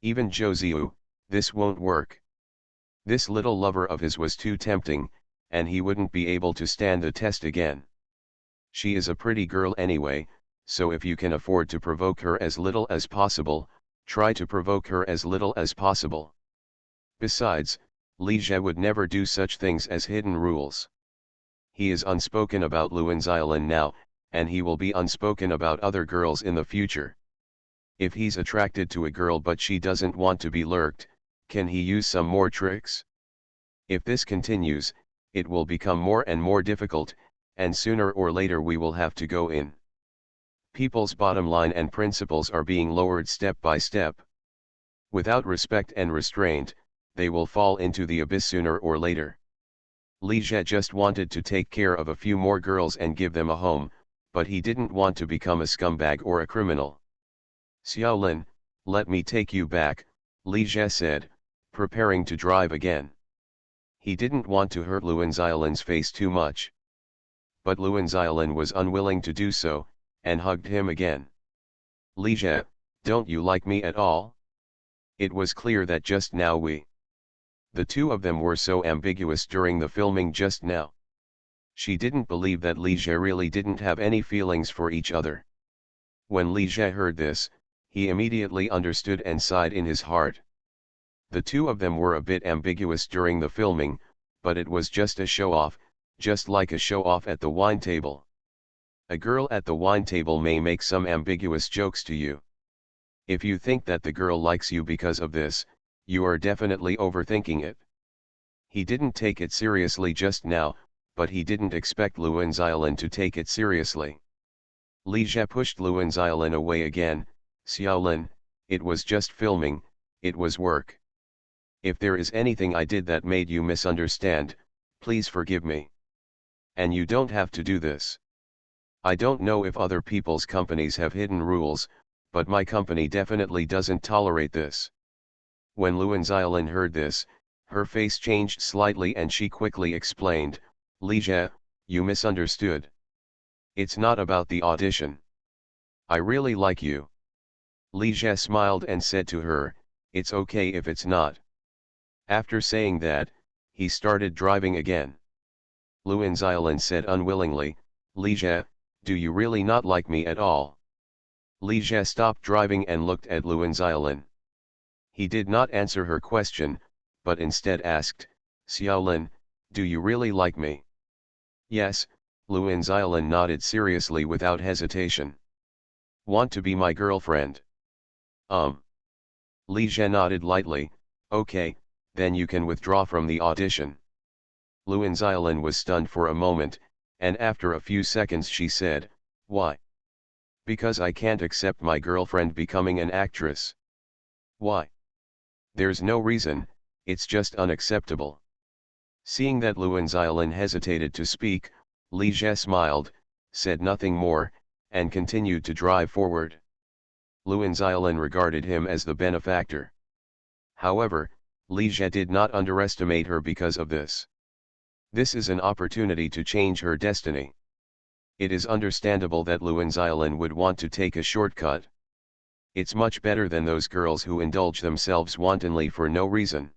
Even Zhou Ziyu, this won't work. This little lover of his was too tempting, and he wouldn't be able to stand the test again. She is a pretty girl anyway, so if you can afford to provoke her as little as possible, try to provoke her as little as possible. Besides, Li Jie would never do such things as hidden rules. He is unspoken about Luan Xiaolin now, and he will be unspoken about other girls in the future. If he's attracted to a girl but she doesn't want to be lurked, can he use some more tricks? If this continues, it will become more and more difficult, and sooner or later we will have to go in. People's bottom line and principles are being lowered step by step. Without respect and restraint, they will fall into the abyss sooner or later. Li Jie just wanted to take care of a few more girls and give them a home, but he didn't want to become a scumbag or a criminal. Xiaolin, let me take you back, Li Jie said, preparing to drive again. He didn't want to hurt Luan Xiaolin's face too much. But Luan Xiaolin was unwilling to do so, and hugged him again. Li Jie, don't you like me at all? It was clear that just now the two of them were so ambiguous during the filming just now. She didn't believe that Li Jie really didn't have any feelings for each other. When Li Jie heard this, he immediately understood and sighed in his heart. The two of them were a bit ambiguous during the filming, but it was just a show-off, just like a show-off at the wine table. A girl at the wine table may make some ambiguous jokes to you. If you think that the girl likes you because of this, you are definitely overthinking it. He didn't take it seriously just now, but he didn't expect Luan Xiaolin to take it seriously. Li Jie pushed Luan Xiaolin away again. Xiaolin, it was just filming, it was work. If there is anything I did that made you misunderstand, please forgive me. And you don't have to do this. I don't know if other people's companies have hidden rules, but my company definitely doesn't tolerate this. When Luan Xiaolin heard this, her face changed slightly and she quickly explained, Li Jie, you misunderstood. It's not about the audition. I really like you. Li Jie smiled and said to her, it's okay if it's not. After saying that, he started driving again. Luan Xiaolin said unwillingly, Li Jie, do you really not like me at all? Li Jie stopped driving and looked at Luan Xiaolin. He did not answer her question, but instead asked, Xiaolin, do you really like me? Yes, Luan Xiaolin nodded seriously without hesitation. Want to be my girlfriend? Li Jie nodded lightly, okay, then you can withdraw from the audition. Luan Xiaolin was stunned for a moment, and after a few seconds she said, why? Because I can't accept my girlfriend becoming an actress. Why? There's no reason, it's just unacceptable. Seeing that Luan Xiaolin hesitated to speak, Li Jie smiled, said nothing more, and continued to drive forward. Luan Xiaolin regarded him as the benefactor. However, Li Jie did not underestimate her because of this. This is an opportunity to change her destiny. It is understandable that Luan Xiaolin would want to take a shortcut. It's much better than those girls who indulge themselves wantonly for no reason.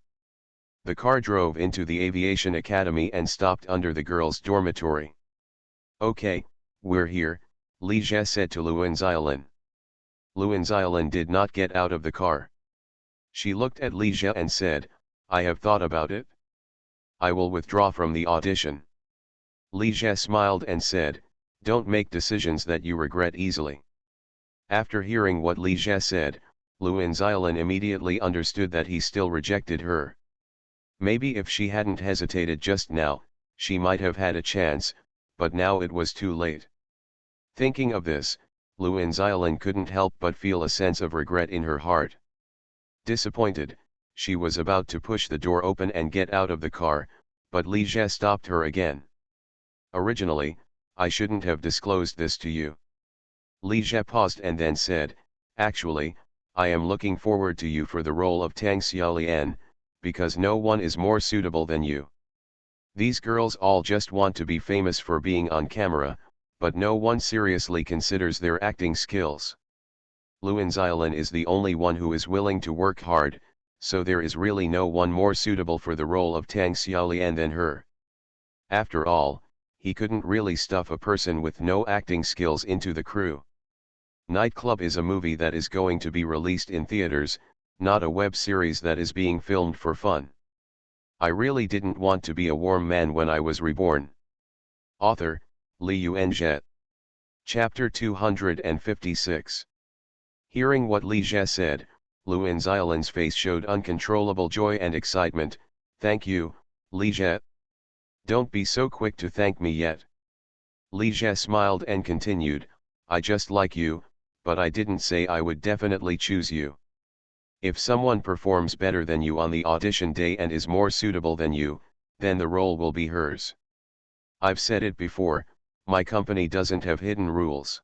The car drove into the aviation academy and stopped under the girls' dormitory. Okay, we're here, Li Jie said to Luan Xiaolin. Luan Xiaolin did not get out of the car. She looked at Li Jie and said, I have thought about it. I will withdraw from the audition. Li Jie smiled and said, "Don't make decisions that you regret easily." After hearing what Li Jie said, Luan Xiaolin immediately understood that he still rejected her. Maybe if she hadn't hesitated just now, she might have had a chance, but now it was too late. Thinking of this, Luan Xiaolin couldn't help but feel a sense of regret in her heart. Disappointed, she was about to push the door open and get out of the car, but Li Jie stopped her again. "Originally, I shouldn't have disclosed this to you." Li Jie paused and then said, "Actually, I am looking forward to you for the role of Tang Xiaolian, because no one is more suitable than you. These girls all just want to be famous for being on camera, but no one seriously considers their acting skills. Luan Xiaolin is the only one who is willing to work hard, so there is really no one more suitable for the role of Tang Xiaolian than her. After all, he couldn't really stuff a person with no acting skills into the crew. Nightclub is a movie that is going to be released in theaters, not a web series that is being filmed for fun. I really didn't want to be a warm man when I was reborn." Author, Li Yuanzhe. Chapter 256. Hearing what Li Jie said, Luan Xiaolin's face showed uncontrollable joy and excitement. "Thank you, Li Jie. Don't be so quick to thank me yet." Li Jie smiled and continued, "I just like you, but I didn't say I would definitely choose you. If someone performs better than you on the audition day and is more suitable than you, then the role will be hers. I've said it before, my company doesn't have hidden rules.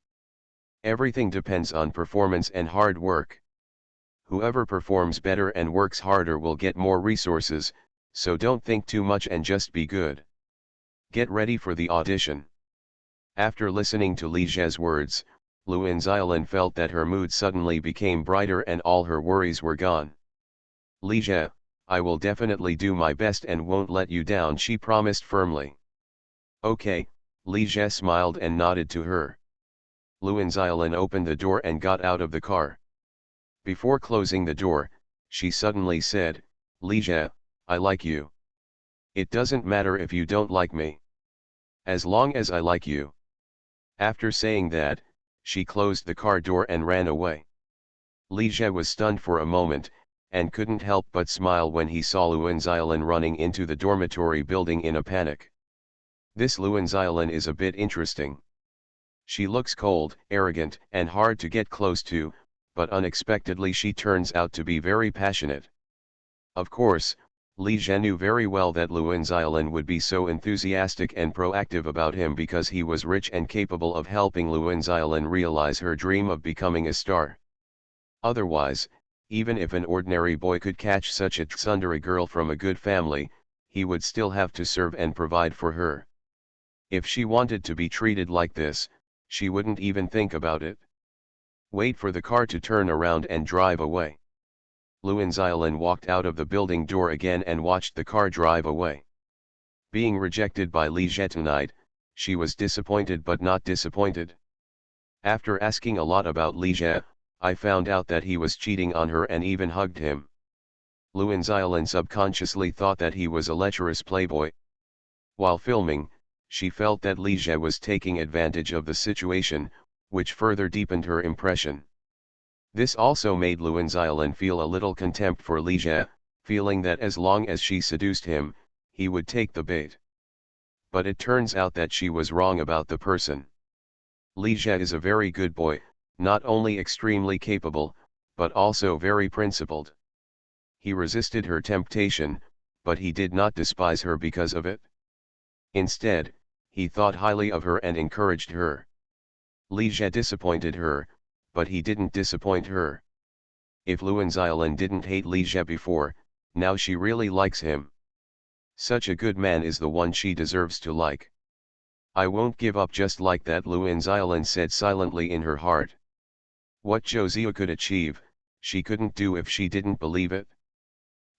Everything depends on performance and hard work. Whoever performs better and works harder will get more resources, so don't think too much and just be good. Get ready for the audition." After listening to Li Jie's words, Luan Xiaolin felt that her mood suddenly became brighter and all her worries were gone. "Li Jie, I will definitely do my best and won't let you down," she promised firmly. "Okay," Li Jie smiled and nodded to her. Luan Xiaolin opened the door and got out of the car. Before closing the door, she suddenly said, "Li Jie, I like you. It doesn't matter if you don't like me. As long as I like you." After saying that, she closed the car door and ran away. Li Jie was stunned for a moment, and couldn't help but smile when he saw Luan Xiaolin running into the dormitory building in a panic. This Luan Xiaolin is a bit interesting. She looks cold, arrogant, and hard to get close to, but unexpectedly she turns out to be very passionate. Of course, Li Jie knew very well that Luan Xiaolin would be so enthusiastic and proactive about him because he was rich and capable of helping Luan Xiaolin realize her dream of becoming a star. Otherwise, even if an ordinary boy could catch such a tsundere girl from a good family, he would still have to serve and provide for her. If she wanted to be treated like this, she wouldn't even think about it. Wait for the car to turn around and drive away. Luan Xiaolin walked out of the building door again and watched the car drive away. Being rejected by Li Jie tonight, she was disappointed but not disappointed. After asking a lot about Li Jie, I found out that he was cheating on her and even hugged him. Luan Xiaolin subconsciously thought that he was a lecherous playboy. While filming, she felt that Li Jie was taking advantage of the situation, which further deepened her impression. This also made Luan Xiaolin feel a little contempt for Li Jie, feeling that as long as she seduced him, he would take the bait. But it turns out that she was wrong about the person. Li Jie is a very good boy, not only extremely capable, but also very principled. He resisted her temptation, but he did not despise her because of it. Instead, he thought highly of her and encouraged her. Li Jie disappointed her, but he didn't disappoint her. If Luan Xiaolin didn't hate Li Jie before, now she really likes him. Such a good man is the one she deserves to like. "I won't give up just like that," Luan Xiaolin said silently in her heart. What Zhou Ziyu could achieve, she couldn't do if she didn't believe it.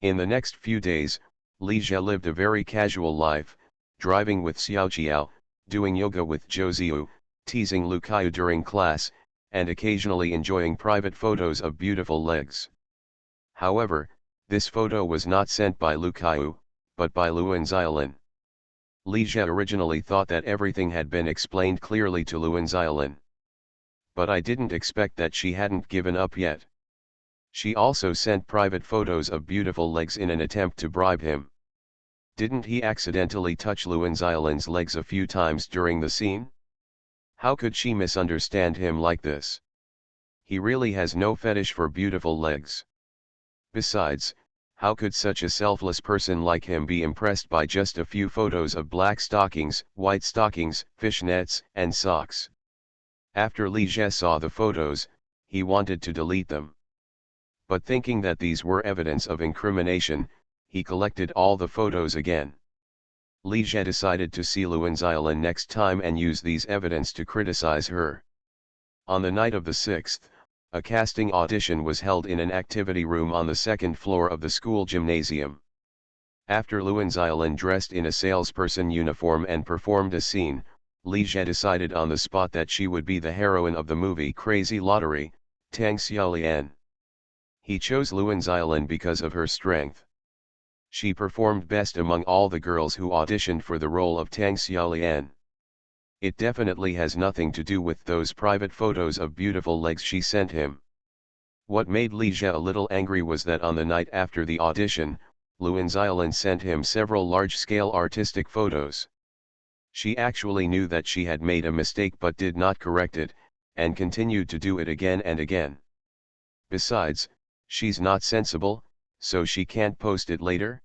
In the next few days, Li Jie lived a very casual life, driving with Xiao Jiao, doing yoga with Zhou Ziyu, teasing Lu Kaiyu during class, and occasionally enjoying private photos of beautiful legs. However, this photo was not sent by Lu Kaiyu, but by Luan Xiaolin. Li Jie originally thought that everything had been explained clearly to Luan Xiaolin. But I didn't expect that she hadn't given up yet. She also sent private photos of beautiful legs in an attempt to bribe him. Didn't he accidentally touch Luan Xiaolin's legs a few times during the scene? How could she misunderstand him like this? He really has no fetish for beautiful legs. Besides, how could such a selfless person like him be impressed by just a few photos of black stockings, white stockings, fishnets, and socks? After Li Jie saw the photos, he wanted to delete them. But thinking that these were evidence of incrimination, he collected all the photos again. Li Jie decided to see Luan Xiaolin next time and use these evidence to criticize her. On the night of the 6th, a casting audition was held in an activity room on the second floor of the school gymnasium. After Luan Xiaolin dressed in a salesperson uniform and performed a scene, Li Jie decided on the spot that she would be the heroine of the movie Crazy Lottery, Tang Xiaolian. He chose Luan Xiaolin because of her strength. She performed best among all the girls who auditioned for the role of Tang Xiaolian. It definitely has nothing to do with those private photos of beautiful legs she sent him. What made Li Jie a little angry was that on the night after the audition, Luan Xiaolin sent him several large-scale artistic photos. She actually knew that she had made a mistake but did not correct it, and continued to do it again and again. Besides, she's not sensible, so she can't post it later?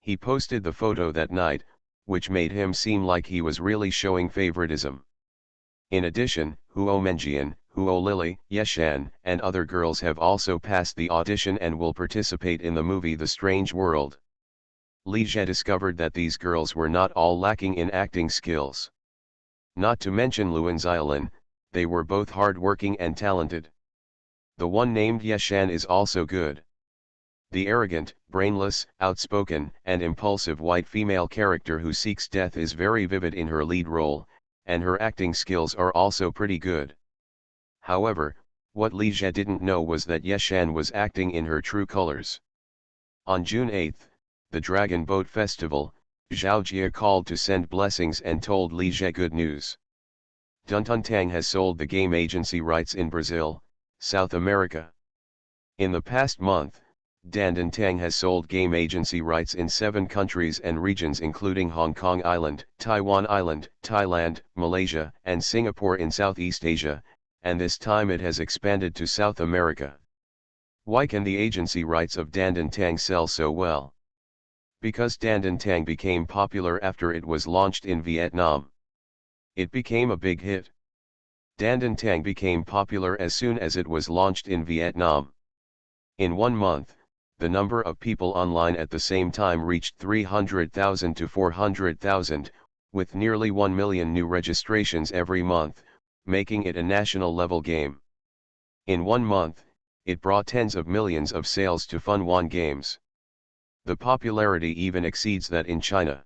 He posted the photo that night, which made him seem like he was really showing favoritism. In addition, Huo Menjian, Huo Lily, Yeshan, and other girls have also passed the audition and will participate in the movie The Strange World. Li Jie discovered that these girls were not all lacking in acting skills. Not to mention Luan Xiaolin, they were both hard-working and talented. The one named Yeshan is also good. The arrogant, brainless, outspoken, and impulsive white female character who seeks death is very vivid in her lead role, and her acting skills are also pretty good. However, what Li Jie didn't know was that Yeshan was acting in her true colors. On June 8, the Dragon Boat Festival, Zhao Jia called to send blessings and told Li Jie good news. Duntun has sold the game agency rights in Brazil, South America. In the past month, Tang has sold game agency rights in 7 countries and regions including Hong Kong Island, Taiwan Island, Thailand, Malaysia, and Singapore in Southeast Asia, and this time it has expanded to South America. Why can the agency rights of Tang sell so well? Because Tang became popular after it was launched in Vietnam. It became a big hit. Tang became popular as soon as it was launched in Vietnam. In 1 month, the number of people online at the same time reached 300,000 to 400,000, with nearly 1 million new registrations every month, making it a national-level game. In 1 month, it brought tens of millions of sales to Fun1 Games. The popularity even exceeds that in China.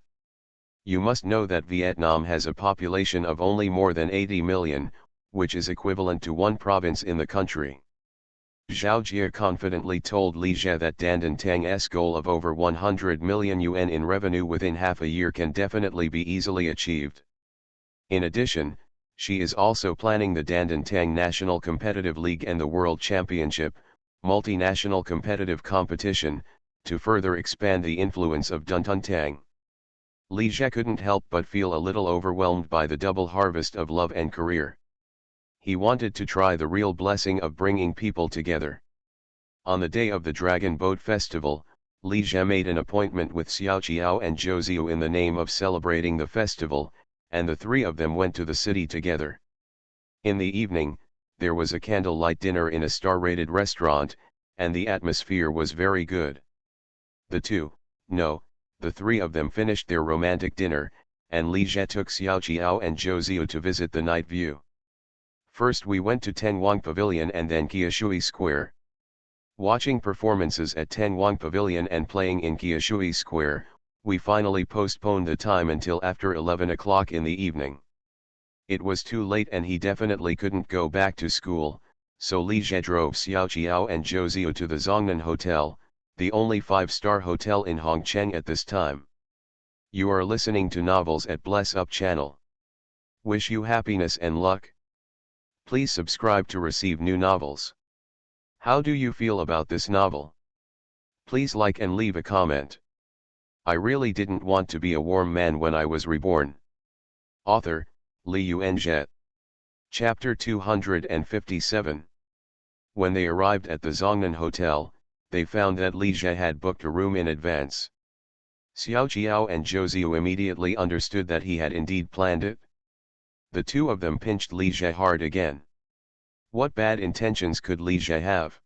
You must know that Vietnam has a population of only more than 80 million, which is equivalent to 1 province in the country. Zhao Jia confidently told Li Jie that Tang's goal of over 100 million yuan in revenue within half a year can definitely be easily achieved. In addition, she is also planning the Tang National Competitive League and the World Championship, multinational competitive competition, to further expand the influence of Tang. Li Jie couldn't help but feel a little overwhelmed by the double harvest of love and career. He wanted to try the real blessing of bringing people together. On the day of the Dragon Boat Festival, Li Jie made an appointment with Xiao Qiao and Zhou Ziyu in the name of celebrating the festival, and the 3 of them went to the city together. In the evening, there was a candlelight dinner in a star-rated restaurant, and the atmosphere was very good. The 3 of them finished their romantic dinner, and Li Jie took Xiao Qiao and Zhou Ziyu to visit the night view. First we went to Tengwang Pavilion and then Qiushui Square. Watching performances at Tengwang Pavilion and playing in Qiushui Square, we finally postponed the time until after 11 o'clock in the evening. It was too late and he definitely couldn't go back to school, so Li Jie drove Xiao Qiao and Zhou Ziyu to the Zhongnan Hotel, the only 5-star hotel in Hongcheng at this time. You are listening to Novels at Bless Up channel. Wish you happiness and luck. Please subscribe to receive new novels. How do you feel about this novel? Please like and leave a comment. I really didn't want to be a warm man when I was reborn. Author, Li Yuanzhe. Chapter 257. When they arrived at the Zhongnan Hotel, they found that Li Jie had booked a room in advance. Xiao Jiao and Zhou Ziyu immediately understood that he had indeed planned it. The two of them pinched Li Jie hard again. What bad intentions could Li Jie have?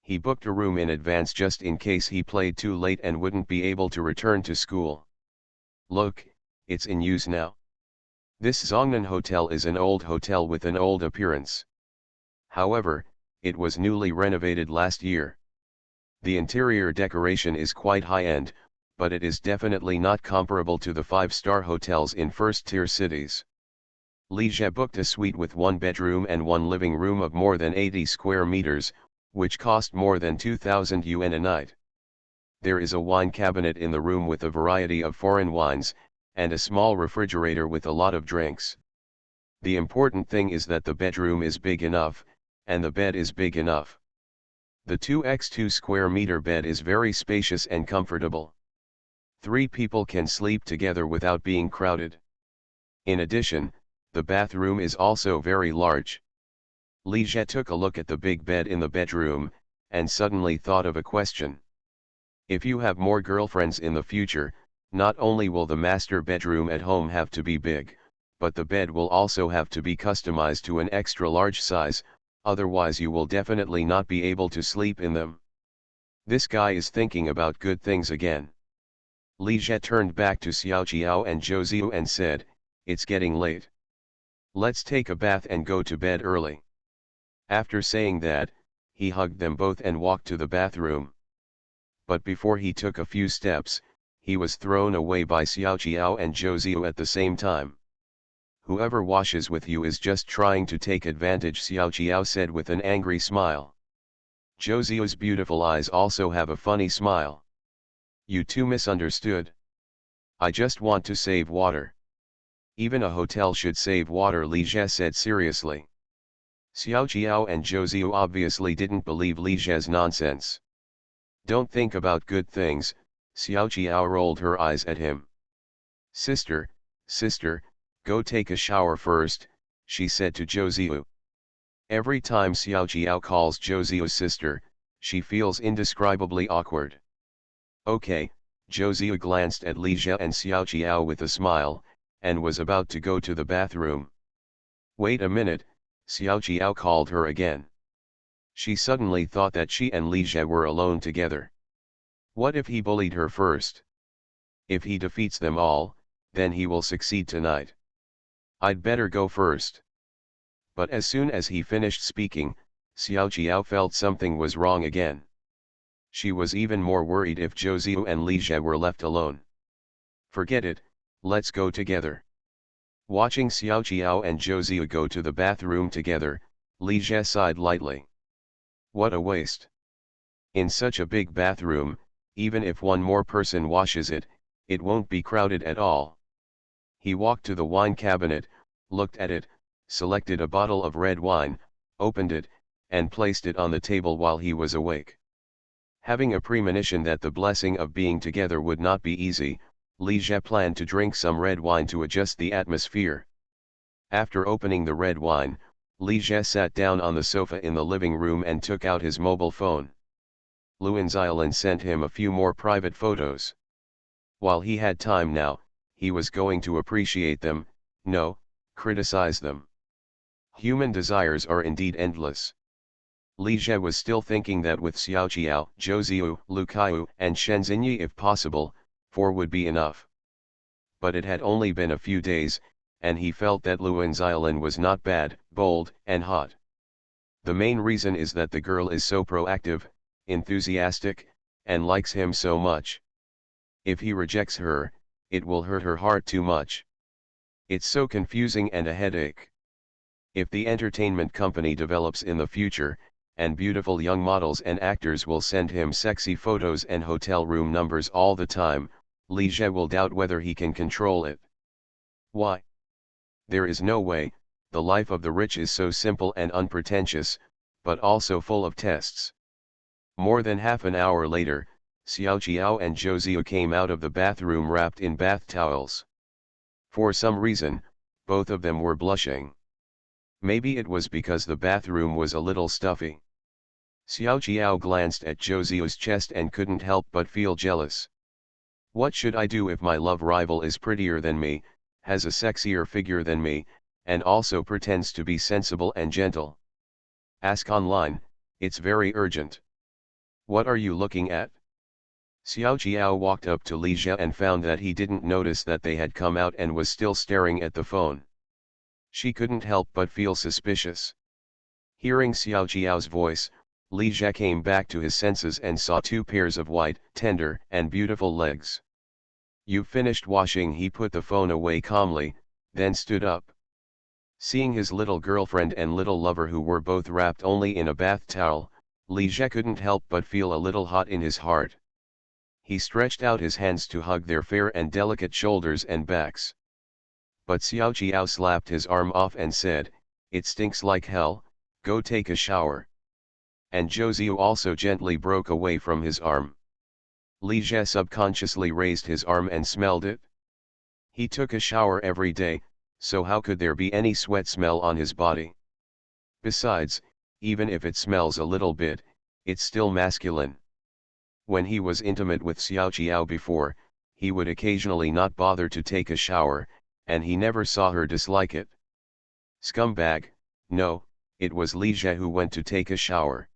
He booked a room in advance just in case he played too late and wouldn't be able to return to school. Look, it's in use now. This Zhongnan Hotel is an old hotel with an old appearance. However, it was newly renovated last year. The interior decoration is quite high-end, but it is definitely not comparable to the 5-star hotels in first-tier cities. Li Jie booked a suite with 1 bedroom and 1 living room of more than 80 square meters, which cost more than 2,000 yuan a night. There is a wine cabinet in the room with a variety of foreign wines, and a small refrigerator with a lot of drinks. The important thing is that the bedroom is big enough, and the bed is big enough. The 2x2 square meter bed is very spacious and comfortable. 3 people can sleep together without being crowded. In addition, the bathroom is also very large. Li Jie took a look at the big bed in the bedroom, and suddenly thought of a question. If you have more girlfriends in the future, not only will the master bedroom at home have to be big, but the bed will also have to be customized to an extra large size, otherwise you will definitely not be able to sleep in them. This guy is thinking about good things again. Li Jie turned back to Xiao Jiao and Zhou Ziyu and said, "It's getting late. Let's take a bath and go to bed early." After saying that, he hugged them both and walked to the bathroom. But before he took a few steps, he was thrown away by Xiao Jiao and Zhou Ziyu at the same time. "Whoever washes with you is just trying to take advantage," Xiao Jiao said with an angry smile. Zhou Ziyu's beautiful eyes also have a funny smile. "You two misunderstood. I just want to save water." "Even a hotel should save water," Li Jie said seriously. Xiao Jiao and Zhou Ziyu obviously didn't believe Li Jie's nonsense. "Don't think about good things," Xiao Jiao rolled her eyes at him. Sister, go take a shower first," she said to Zhou Ziyu. Every time Xiao Jiao calls Zhou Ziyu's sister, she feels indescribably awkward. "Okay," Zhou Ziyu glanced at Li Jie and Xiao Jiao with a smile, and was about to go to the bathroom. "Wait a minute," Xiao Jiao called her again. She suddenly thought that she and Li Jie were alone together. What if he bullied her first? If he defeats them all, then he will succeed tonight. I'd better go first. But as soon as he finished speaking, Xiao Jiao felt something was wrong again. She was even more worried if Zhou Ziyu and Li Jie were left alone. "Forget it, let's go together." Watching Xiao Jiao and Zhou Ziyu go to the bathroom together, Li Jie sighed lightly. What a waste. In such a big bathroom, even if one more person washes it, it won't be crowded at all. He walked to the wine cabinet, looked at it, selected a bottle of red wine, opened it, and placed it on the table while he was awake. Having a premonition that the blessing of being together would not be easy, Li Jie planned to drink some red wine to adjust the atmosphere. After opening the red wine, Li Jie sat down on the sofa in the living room and took out his mobile phone. Luan Xiaolin sent him a few more private photos. While he had time now, he was going to appreciate them, no, criticize them. Human desires are indeed endless. Li Jie was still thinking that with Xiao Jiao, Zhou Ziyu, Lu Kaiyu, and Shen Xinyi if possible, 4 would be enough. But it had only been a few days, and he felt that Luan Xiaolin was not bad, bold, and hot. The main reason is that the girl is so proactive, enthusiastic, and likes him so much. If he rejects her, it will hurt her heart too much. It's so confusing and a headache. If the entertainment company develops in the future, and beautiful young models and actors will send him sexy photos and hotel room numbers all the time, Li Jie will doubt whether he can control it. Why? There is no way. The life of the rich is so simple and unpretentious, but also full of tests. More than half an hour later, Xiao Jiao and Zhou Ziyu came out of the bathroom wrapped in bath towels. For some reason, both of them were blushing. Maybe it was because the bathroom was a little stuffy. Xiao Jiao glanced at Zhou Ziyu's chest and couldn't help but feel jealous. What should I do if my love rival is prettier than me, has a sexier figure than me, and also pretends to be sensible and gentle? Ask online, it's very urgent. What are you looking at? Xiao Jiao walked up to Li Jie and found that he didn't notice that they had come out and was still staring at the phone. She couldn't help but feel suspicious. Hearing Xiao Jiao's voice, Li Jie came back to his senses and saw two pairs of white, tender, and beautiful legs. "You've finished washing?" He put the phone away calmly, then stood up. Seeing his little girlfriend and little lover who were both wrapped only in a bath towel, Li Jie couldn't help but feel a little hot in his heart. He stretched out his hands to hug their fair and delicate shoulders and backs. But Xiao Jiao slapped his arm off and said, "It stinks like hell, go take a shower." And Zhou Ziyu also gently broke away from his arm. Li Jie subconsciously raised his arm and smelled it. He took a shower every day, so how could there be any sweat smell on his body? Besides, even if it smells a little bit, it's still masculine. When he was intimate with Xiao Jiao before, he would occasionally not bother to take a shower, and he never saw her dislike it. Scumbag, no, it was Li Jie who went to take a shower.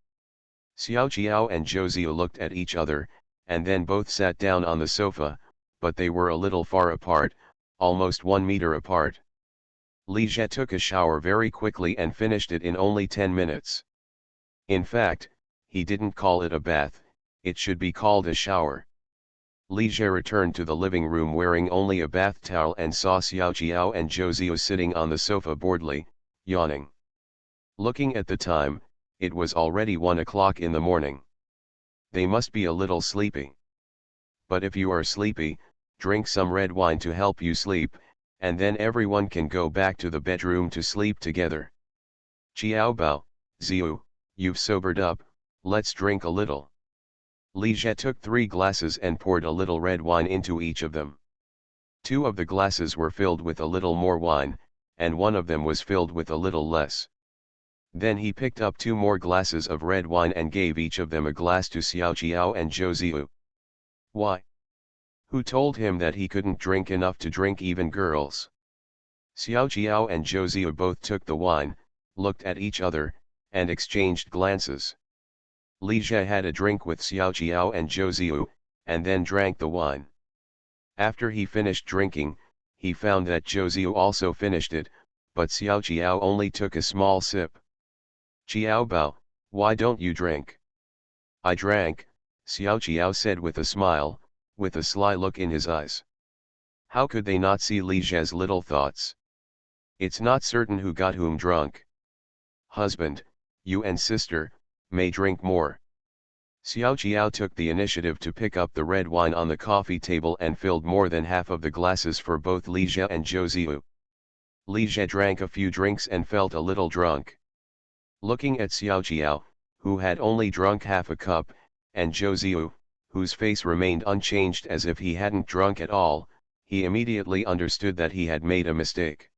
Xiao Jiao and Zhou Ziyu looked at each other, and then both sat down on the sofa, but they were a little far apart, almost 1 meter apart. Li Jie took a shower very quickly and finished it in only 10 minutes. In fact, he didn't call it a bath, it should be called a shower. Li Jie returned to the living room wearing only a bath towel and saw Xiao Jiao and Zhou Ziyu sitting on the sofa boredly, yawning. Looking at the time, it was already 1 o'clock in the morning. They must be a little sleepy. But if you are sleepy, drink some red wine to help you sleep, and then everyone can go back to the bedroom to sleep together. Jiao Bao, Ziyu, you've sobered up, let's drink a little. Li Jie took 3 glasses and poured a little red wine into each of them. 2 of the glasses were filled with a little more wine, and 1 of them was filled with a little less. Then he picked up 2 more glasses of red wine and gave each of them a glass to Xiao Jiao and Zhou Ziyu. Why? Who told him that he couldn't drink enough to drink even girls? Xiao Jiao and Zhou Ziyu both took the wine, looked at each other, and exchanged glances. Li Jie had a drink with Xiao Jiao and Zhou Ziyu, and then drank the wine. After he finished drinking, he found that Zhou Ziyu also finished it, but Xiao Jiao only took a small sip. "Jiao Bao, why don't you drink?" "I drank," Xiao Jiao said with a smile, with a sly look in his eyes. How could they not see Li Jie's little thoughts? It's not certain who got whom drunk. "Husband, you and sister, may drink more." Xiao Jiao took the initiative to pick up the red wine on the coffee table and filled more than half of the glasses for both Li Jie and Zhou Ziyu. Li Jie drank a few drinks and felt a little drunk. Looking at Xiao Jiao, who had only drunk half a cup, and Zhou Ziyu, whose face remained unchanged as if he hadn't drunk at all, he immediately understood that he had made a mistake.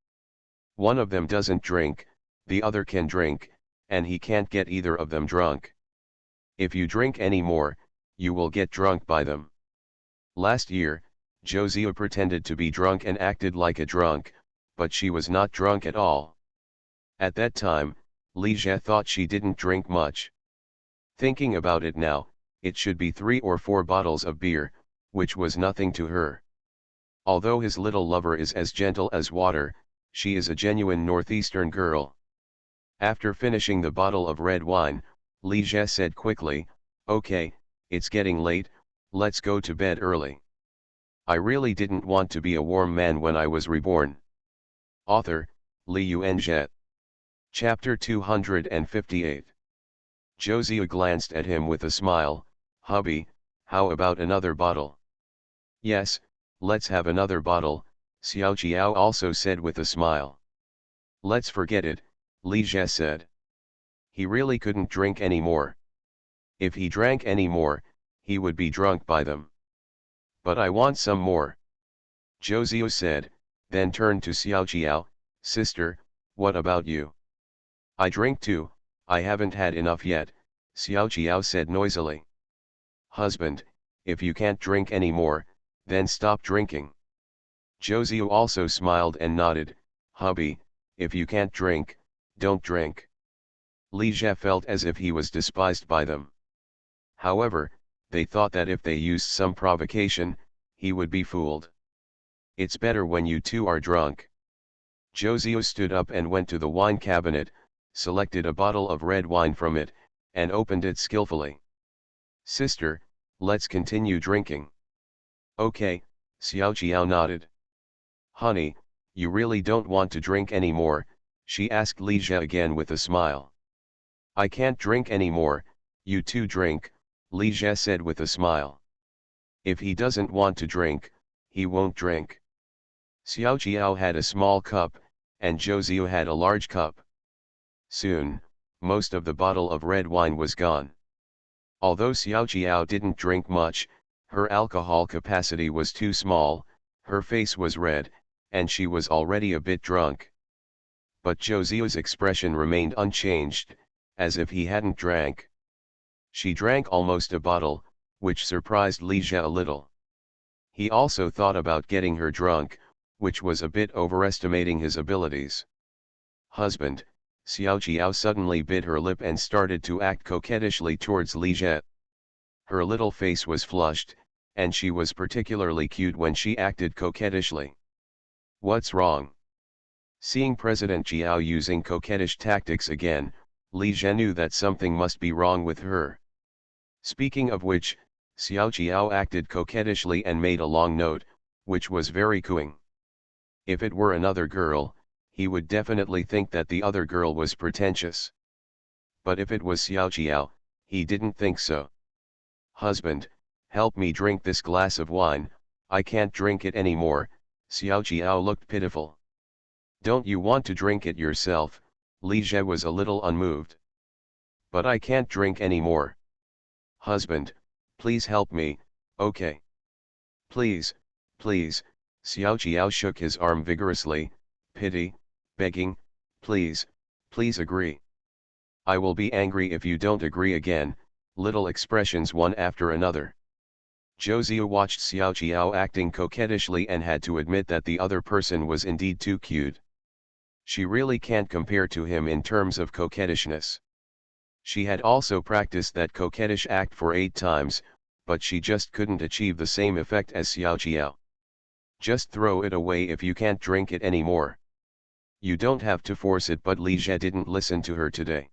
One of them doesn't drink, the other can drink, and he can't get either of them drunk. If you drink any more, you will get drunk by them. Last year, Zhou Ziyu pretended to be drunk and acted like a drunk, but she was not drunk at all. At that time, Li Jie thought she didn't drink much. Thinking about it now, it should be 3 or 4 bottles of beer, which was nothing to her. Although his little lover is as gentle as water, she is a genuine northeastern girl. After finishing the bottle of red wine, Li Jie said quickly, "Okay, it's getting late, let's go to bed early. I really didn't want to be a warm man when I was reborn." Author, Li Yuanjie. Chapter 258. Zhou Ziyu glanced at him with a smile. "Hubby, how about another bottle?" "Yes, let's have another bottle, Xiao Jiao also said with a smile. Let's forget it, Li Jie said. He really couldn't drink anymore. If he drank any more, he would be drunk by them. But I want some more, Zhou Ziu said, then turned to Xiao Jiao, sister, what about you? I drink too, I haven't had enough yet, Xiao Jiao said noisily. Husband, if you can't drink anymore, then stop drinking. Zhou Ziu also smiled and nodded, hubby, if you can't drink, don't drink. Li Jie felt as if he was despised by them. However, they thought that if they used some provocation, he would be fooled. It's better when you two are drunk. Zhou Ziu stood up and went to the wine cabinet, selected a bottle of red wine from it, and opened it skillfully. Sister, let's continue drinking. Okay, Xiao Jiao nodded. Honey, you really don't want to drink anymore, she asked Li Jie again with a smile. I can't drink anymore, you two drink, Li Jie said with a smile. If he doesn't want to drink, he won't drink. Xiao Jiao had a small cup, and Zhou Ziu had a large cup. Soon, most of the bottle of red wine was gone. Although Xiao Jiao didn't drink much, her alcohol capacity was too small, her face was red, and she was already a bit drunk. But Zhou Ziu's expression remained unchanged, as if he hadn't drank. She drank almost a bottle, which surprised Li Jie a little. He also thought about getting her drunk, which was a bit overestimating his abilities. Husband, Xiao Jiao suddenly bit her lip and started to act coquettishly towards Li Jie. Her little face was flushed, and she was particularly cute when she acted coquettishly. What's wrong? Seeing President Jiao using coquettish tactics again, Li Jie knew that something must be wrong with her. Speaking of which, Xiao Jiao acted coquettishly and made a long note, which was very cooing. If it were another girl, he would definitely think that the other girl was pretentious. But if it was Xiao Jiao, he didn't think so. Husband, help me drink this glass of wine, I can't drink it anymore, Xiao Jiao looked pitiful. Don't you want to drink it yourself? Li Jie was a little unmoved. But I can't drink anymore. Husband, please help me, okay? Please, please, Xiao Jiao shook his arm vigorously, pity, begging, please, please agree. I will be angry if you don't agree again, little expressions one after another. Zhou Ziu watched Xiao Jiao acting coquettishly and had to admit that the other person was indeed too cute. She really can't compare to him in terms of coquettishness. She had also practiced that coquettish act for 8 times, but she just couldn't achieve the same effect as Xiao Jiao. Just throw it away if you can't drink it anymore. You don't have to force it, but Li Jie didn't listen to her today.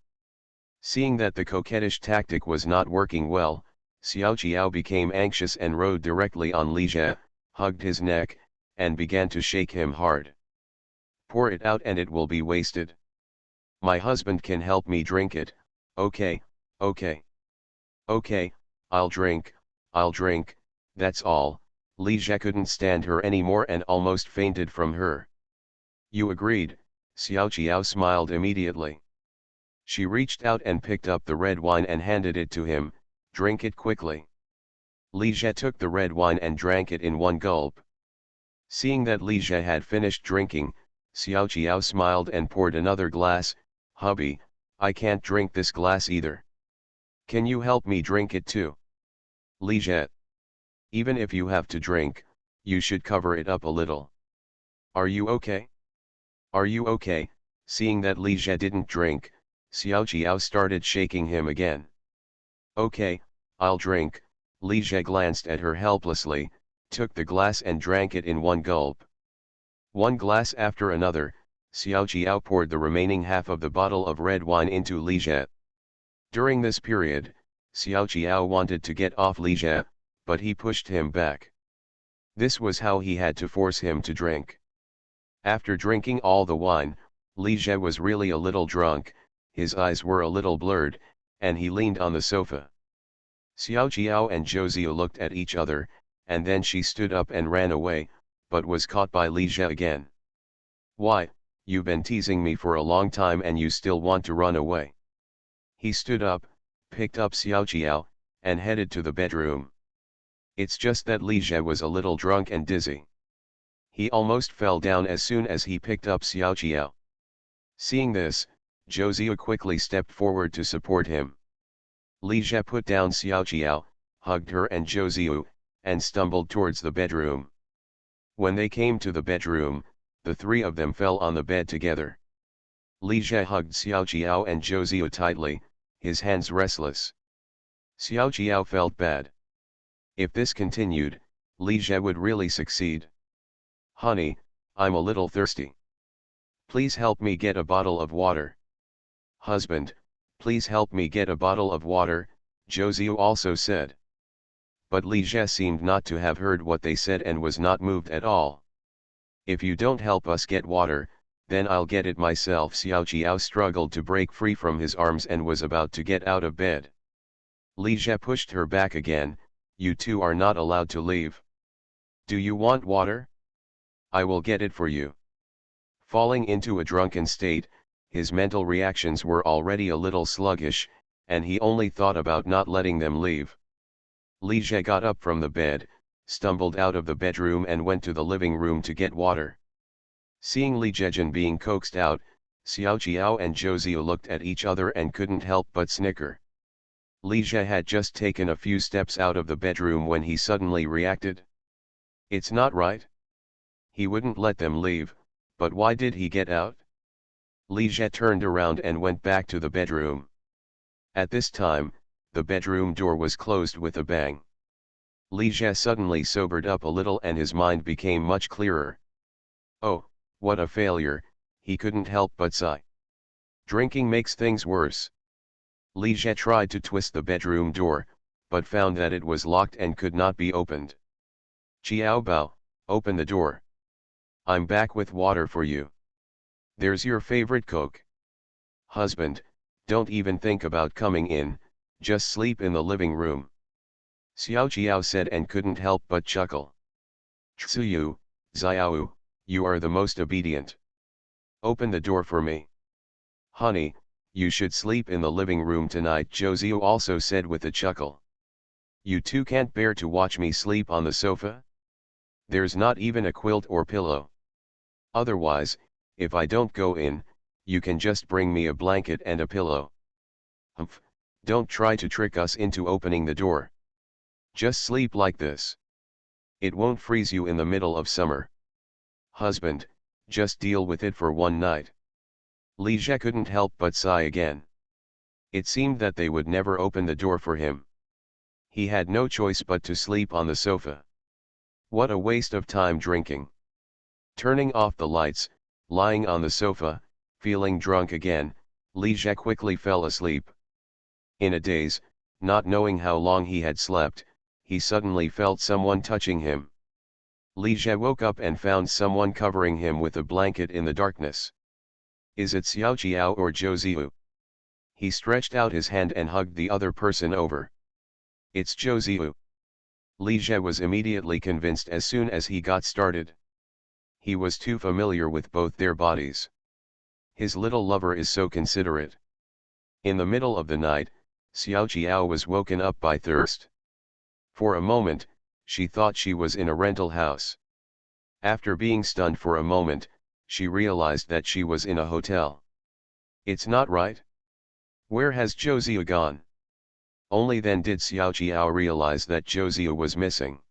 Seeing that the coquettish tactic was not working well, Xiao Jiao became anxious and rode directly on Li Jie, hugged his neck, and began to shake him hard. Pour it out and it will be wasted. My husband can help me drink it, okay, okay. Okay, I'll drink, that's all. Li Jie couldn't stand her anymore and almost fainted from her. You agreed, Xiao Jiao smiled immediately. She reached out and picked up the red wine and handed it to him, drink it quickly. Li Jie took the red wine and drank it in one gulp. Seeing that Li Jie had finished drinking, Xiao Jiao smiled and poured another glass. Hubby, I can't drink this glass either. Can you help me drink it too? Li Jie. Even if you have to drink, you should cover it up a little. Are you okay? Are you okay? Seeing that Li Jie didn't drink, Xiao Jiao started shaking him again. Okay, I'll drink. Li Jie glanced at her helplessly, took the glass and drank it in one gulp. One glass after another, Xiao Jiao poured the remaining half of the bottle of red wine into Li Jie. During this period, Xiao Jiao wanted to get off Li Jie, but he pushed him back. This was how he had to force him to drink. After drinking all the wine, Li Jie was really a little drunk, his eyes were a little blurred, and he leaned on the sofa. Xiao Jiao and Zhou Ziu looked at each other, and then she stood up and ran away, but was caught by Li Jie again. "Why, you've been teasing me for a long time and you still want to run away." He stood up, picked up Xiaoqiao, and headed to the bedroom. It's just that Li Jie was a little drunk and dizzy. He almost fell down as soon as he picked up Xiaoqiao. Seeing this, Zhou Ziyu quickly stepped forward to support him. Li Jie put down Xiaoqiao, hugged her and Zhou Ziyu, and stumbled towards the bedroom. When they came to the bedroom, the three of them fell on the bed together. Li Jie hugged Xiaoqiao and Zhou Ziyu tightly, his hands restless. Xiaoqiao felt bad. If this continued, Li Jie would really succeed. "Honey, I'm a little thirsty. Please help me get a bottle of water." "Husband, please help me get a bottle of water," Zhou Ziyu also said. But Li Jie seemed not to have heard what they said and was not moved at all. "If you don't help us get water, then I'll get it myself." Xiaoqiao struggled to break free from his arms and was about to get out of bed. Li Jie pushed her back again. "You two are not allowed to leave. Do you want water? I will get it for you." Falling into a drunken state, his mental reactions were already a little sluggish, and he only thought about not letting them leave. Li Jie got up from the bed, stumbled out of the bedroom and went to the living room to get water. Seeing Li Jiejun being coaxed out, Xiaoqiao and Zhou Ziyu looked at each other and couldn't help but snicker. Li Jie had just taken a few steps out of the bedroom when he suddenly reacted. It's not right. He wouldn't let them leave, but why did he get out? Li Jie turned around and went back to the bedroom. At this time, the bedroom door was closed with a bang. Li Jie suddenly sobered up a little and his mind became much clearer. Oh, what a failure, he couldn't help but sigh. Drinking makes things worse. Li Jie tried to twist the bedroom door, but found that it was locked and could not be opened. "Qiao Bao, open the door. I'm back with water for you. There's your favorite Coke." "Husband, don't even think about coming in, just sleep in the living room," Xiaoqiao said and couldn't help but chuckle. "Tsuyu, Xiao, you are the most obedient. Open the door for me." "Honey, you should sleep in the living room tonight," Zhou Ziyu also said with a chuckle. "You two can't bear to watch me sleep on the sofa? There's not even a quilt or pillow. Otherwise, if I don't go in, you can just bring me a blanket and a pillow." "Humph, don't try to trick us into opening the door. Just sleep like this. It won't freeze you in the middle of summer." "Husband, just deal with it for one night." Li Jie couldn't help but sigh again. It seemed that they would never open the door for him. He had no choice but to sleep on the sofa. What a waste of time drinking. Turning off the lights, lying on the sofa, feeling drunk again, Li Jie quickly fell asleep. In a daze, not knowing how long he had slept, he suddenly felt someone touching him. Li Jie woke up and found someone covering him with a blanket in the darkness. Is it Xiaoqiao or Zhou Ziyu? He stretched out his hand and hugged the other person over. It's Zhou Ziyu. Li Jie was immediately convinced as soon as he got started. He was too familiar with both their bodies. His little lover is so considerate. In the middle of the night, Xiaoqiao was woken up by thirst. For a moment, she thought she was in a rental house. After being stunned for a moment, she realized that she was in a hotel. It's not right. Where has Zhou Ziyu gone? Only then did Xiaoqiao realize that Zhou Ziyu was missing.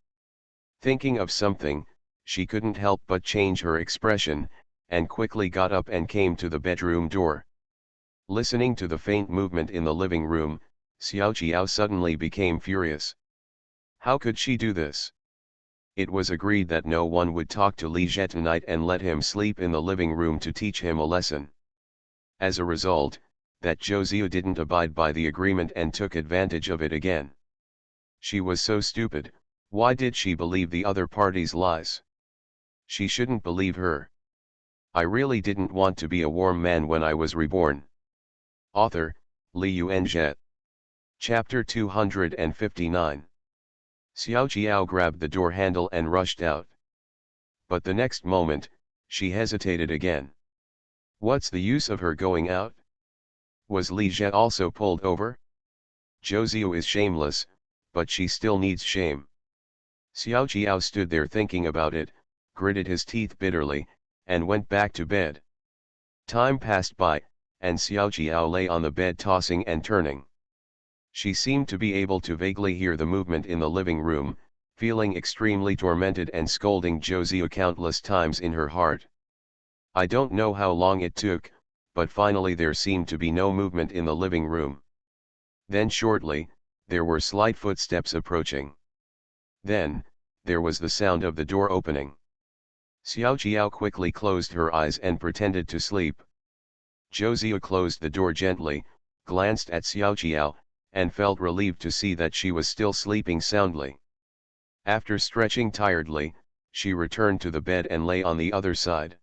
Thinking of something, she couldn't help but change her expression, and quickly got up and came to the bedroom door. Listening to the faint movement in the living room, Xiaoqiao suddenly became furious. How could she do this? It was agreed that no one would talk to Li Jie tonight and let him sleep in the living room to teach him a lesson. As a result, that Zhou Ziyu didn't abide by the agreement and took advantage of it again. She was so stupid. Why did she believe the other party's lies? She shouldn't believe her. I really didn't want to be a warm man when I was reborn. Author, Li Yuanzhe. Chapter 259. Xiao Jiao grabbed the door handle and rushed out. But the next moment, she hesitated again. What's the use of her going out? Was Li Jie also pulled over? Zhou Ziyu is shameless, but she still needs shame. Xiao Jiao stood there thinking about it, gritted his teeth bitterly, and went back to bed. Time passed by, and Xiao Jiao lay on the bed tossing and turning. She seemed to be able to vaguely hear the movement in the living room, feeling extremely tormented and scolding Zhou Ziyu countless times in her heart. I don't know how long it took, but finally there seemed to be no movement in the living room. Then shortly, there were slight footsteps approaching. Then, there was the sound of the door opening. Xiao Jiao quickly closed her eyes and pretended to sleep. Zhou Ziyu closed the door gently, glanced at Xiao Jiao, and felt relieved to see that she was still sleeping soundly. After stretching tiredly, she returned to the bed and lay on the other side.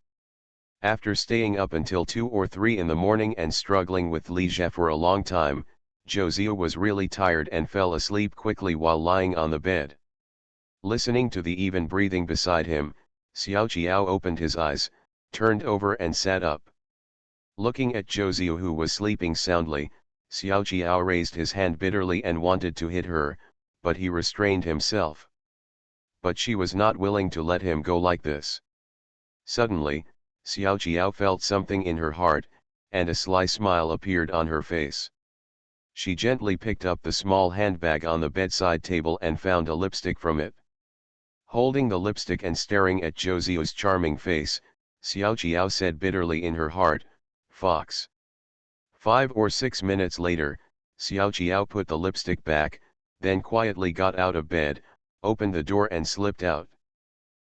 After staying up until 2 or 3 in the morning and struggling with Li Jie for a long time, Zhou Ziyu was really tired and fell asleep quickly while lying on the bed. Listening to the even breathing beside him, Xiao Jiao opened his eyes, turned over and sat up. Looking at Zhou Ziyu who was sleeping soundly, Xiao Jiao raised his hand bitterly and wanted to hit her, but he restrained himself. But she was not willing to let him go like this. Suddenly, Xiao Jiao felt something in her heart, and a sly smile appeared on her face. She gently picked up the small handbag on the bedside table and found a lipstick from it. Holding the lipstick and staring at Zhou Ziyu's charming face, Xiao Jiao said bitterly in her heart, "Fox." 5 or 6 minutes later, Xiao Jiao put the lipstick back, then quietly got out of bed, opened the door and slipped out.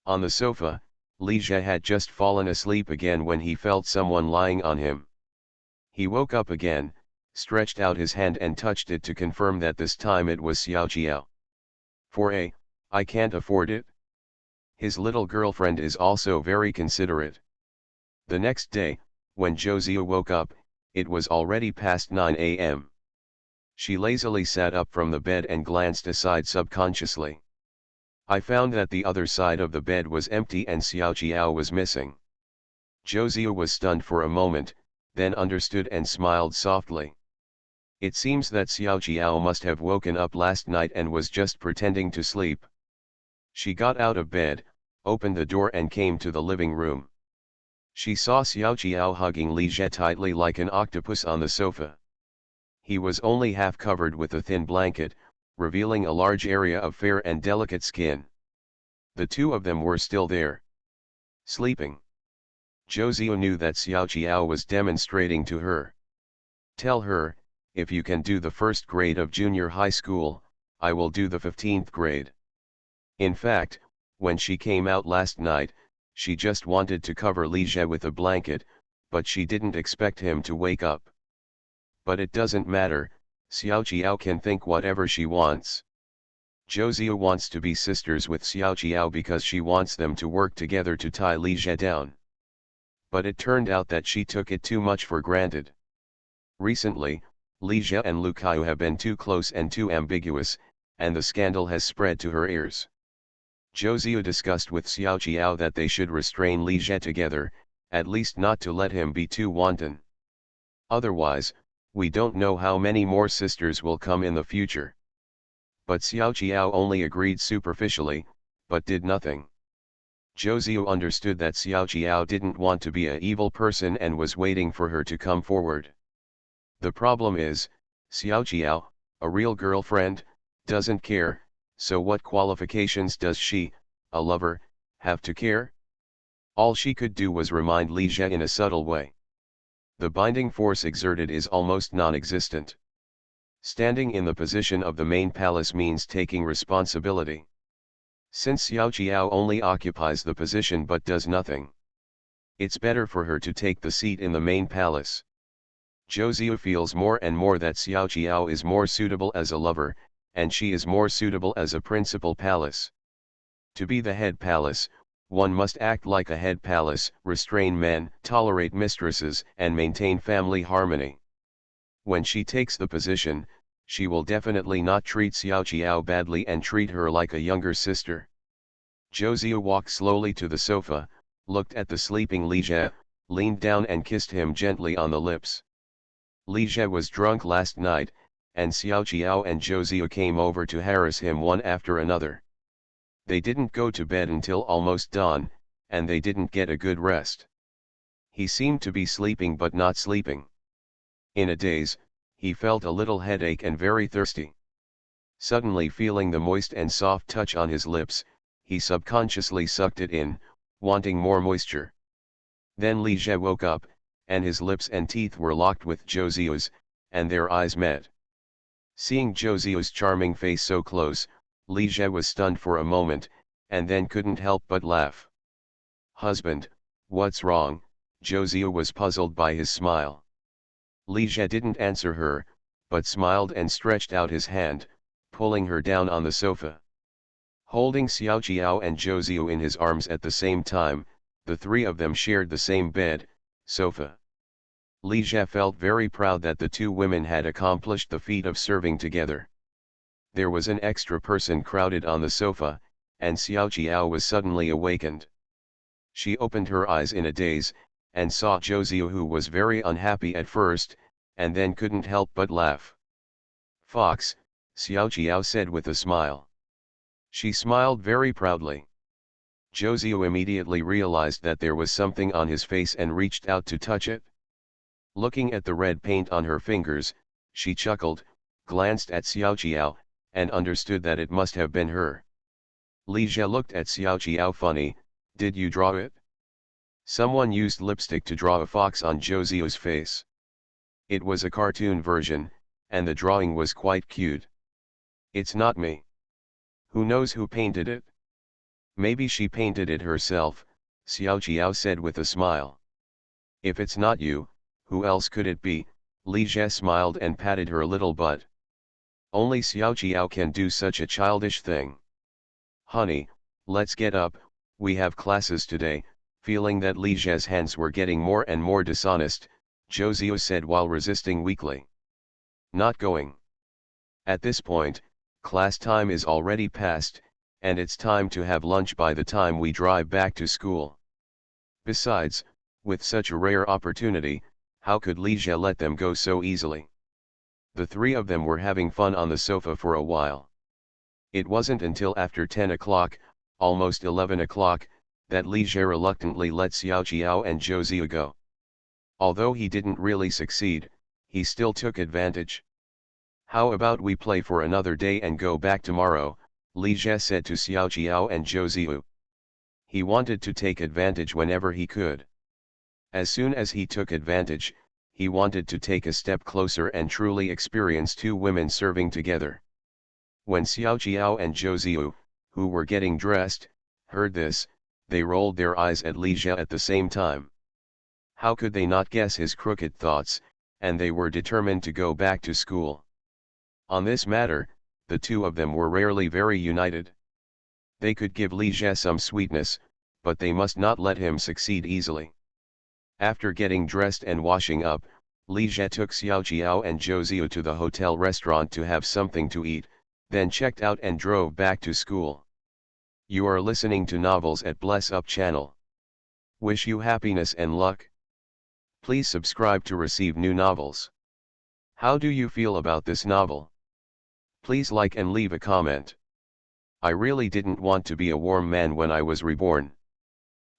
On the sofa, Li Jie had just fallen asleep again when he felt someone lying on him. He woke up again, stretched out his hand and touched it to confirm that this time it was Xiao Jiao. I can't afford it. His little girlfriend is also very considerate. The next day, when Zhou Ziyu woke up, it was already past 9 a.m. She lazily sat up from the bed and glanced aside subconsciously. I found that the other side of the bed was empty and Xiao Jiao was missing. Zhou Ziyu was stunned for a moment, then understood and smiled softly. It seems that Xiao Jiao must have woken up last night and was just pretending to sleep. She got out of bed, opened the door and came to the living room. She saw Xiao Jiao hugging Li Jie tightly like an octopus on the sofa. He was only half covered with a thin blanket, revealing a large area of fair and delicate skin. The two of them were still there, sleeping. Zhou Ziyu knew that Xiao Jiao was demonstrating to her. Tell her, if you can do the first grade of junior high school, I will do the 15th grade. In fact, when she came out last night, she just wanted to cover Li Jie with a blanket, but she didn't expect him to wake up. But it doesn't matter, Xiao Jiao can think whatever she wants. Zhou Ziyu wants to be sisters with Xiao Jiao because she wants them to work together to tie Li Jie down. But it turned out that she took it too much for granted. Recently, Li Jie and Lu Kaiyu have been too close and too ambiguous, and the scandal has spread to her ears. Zhou Ziyu discussed with Xiao Jiao that they should restrain Li Jie together, at least not to let him be too wanton. Otherwise, we don't know how many more sisters will come in the future. But Xiao Jiao only agreed superficially, but did nothing. Zhou Ziyu understood that Xiao Jiao didn't want to be an evil person and was waiting for her to come forward. The problem is, Xiao Jiao, a real girlfriend, doesn't care, so what qualifications does she, a lover, have to care? All she could do was remind Li Jie in a subtle way. The binding force exerted is almost non-existent. Standing in the position of the main palace means taking responsibility. Since Xiao Jiao only occupies the position but does nothing, it's better for her to take the seat in the main palace. Zhou Ziyu feels more and more that Xiao Jiao is more suitable as a lover, and she is more suitable as a principal palace. To be the head palace, one must act like a head palace, restrain men, tolerate mistresses, and maintain family harmony. When she takes the position, She will definitely not treat Xiaoqiao badly and treat her like a younger sister. Zhou Ziyu walked slowly to the sofa, looked at the sleeping Li Jie, leaned down and kissed him gently on the lips. Li Jie was drunk last night, and Xiaoqiao and Zhou Ziyu came over to harass him one after another. They didn't go to bed until almost dawn, and they didn't get a good rest. He seemed to be sleeping but not sleeping. In a daze, he felt a little headache and very thirsty. Suddenly feeling the moist and soft touch on his lips, he subconsciously sucked it in, wanting more moisture. Then Li Jie woke up, and his lips and teeth were locked with Zhou Ziyu's, and their eyes met. Seeing Zhou Ziyu's charming face so close, Li Jie was stunned for a moment, and then couldn't help but laugh. "Husband, what's wrong?" Zhou Ziyu was puzzled by his smile. Li Jie didn't answer her, but smiled and stretched out his hand, pulling her down on the sofa. Holding Xiaoqiao and Zhou Ziyu in his arms at the same time, the three of them shared the same bed, sofa. Li Jie felt very proud that the two women had accomplished the feat of serving together. There was an extra person crowded on the sofa, and Xiaoqiao was suddenly awakened. She opened her eyes in a daze, and saw Zhou Ziyu, who was very unhappy at first, and then couldn't help but laugh. "Fox," Xiaoqiao said with a smile. She smiled very proudly. Zhou Ziyu immediately realized that there was something on his face and reached out to touch it. Looking at the red paint on her fingers, she chuckled, glanced at Xiaoqiao, and understood that it must have been her. Li Jie looked at Xiaoqiao funny. "Did you draw it?" Someone used lipstick to draw a fox on Zhou Ziyu's face. It was a cartoon version, and the drawing was quite cute. "It's not me. Who knows who painted it?" "Maybe she painted it herself," Xiaoqiao said with a smile. "If it's not you, who else could it be?" Li Jie smiled and patted her little butt. "Only Xiaoqiao can do such a childish thing." "Honey, let's get up, we have classes today." Feeling that Li Jie's hands were getting more and more dishonest, Zhou Ziyu said while resisting weakly. "Not going. At this point, class time is already past, and it's time to have lunch by the time we drive back to school. Besides, with such a rare opportunity, how could Li Jie let them go so easily?" The three of them were having fun on the sofa for a while. It wasn't until after 10 o'clock, almost 11 o'clock, that Li Jie reluctantly let Xiaoqiao and Zhou Ziyu go. Although he didn't really succeed, he still took advantage. "How about we play for another day and go back tomorrow?" Li Jie said to Xiaoqiao and Zhou Ziyu. He wanted to take advantage whenever he could. As soon as he took advantage, he wanted to take a step closer and truly experience two women serving together. When Xiaoqiao and Zhou Ziyu, who were getting dressed, heard this, they rolled their eyes at Li Jie at the same time. How could they not guess his crooked thoughts, and they were determined to go back to school. On this matter, the two of them were rarely very united. They could give Li Jie some sweetness, but they must not let him succeed easily. After getting dressed and washing up, Li Jie took Xiaoqiao and Zhou Ziyu to the hotel restaurant to have something to eat, then checked out and drove back to school. You are listening to Novels at Bless Up channel. Wish you happiness and luck. Please subscribe to receive new novels. How do you feel about this novel? Please like and leave a comment. I really didn't want to be a warm man when I was reborn.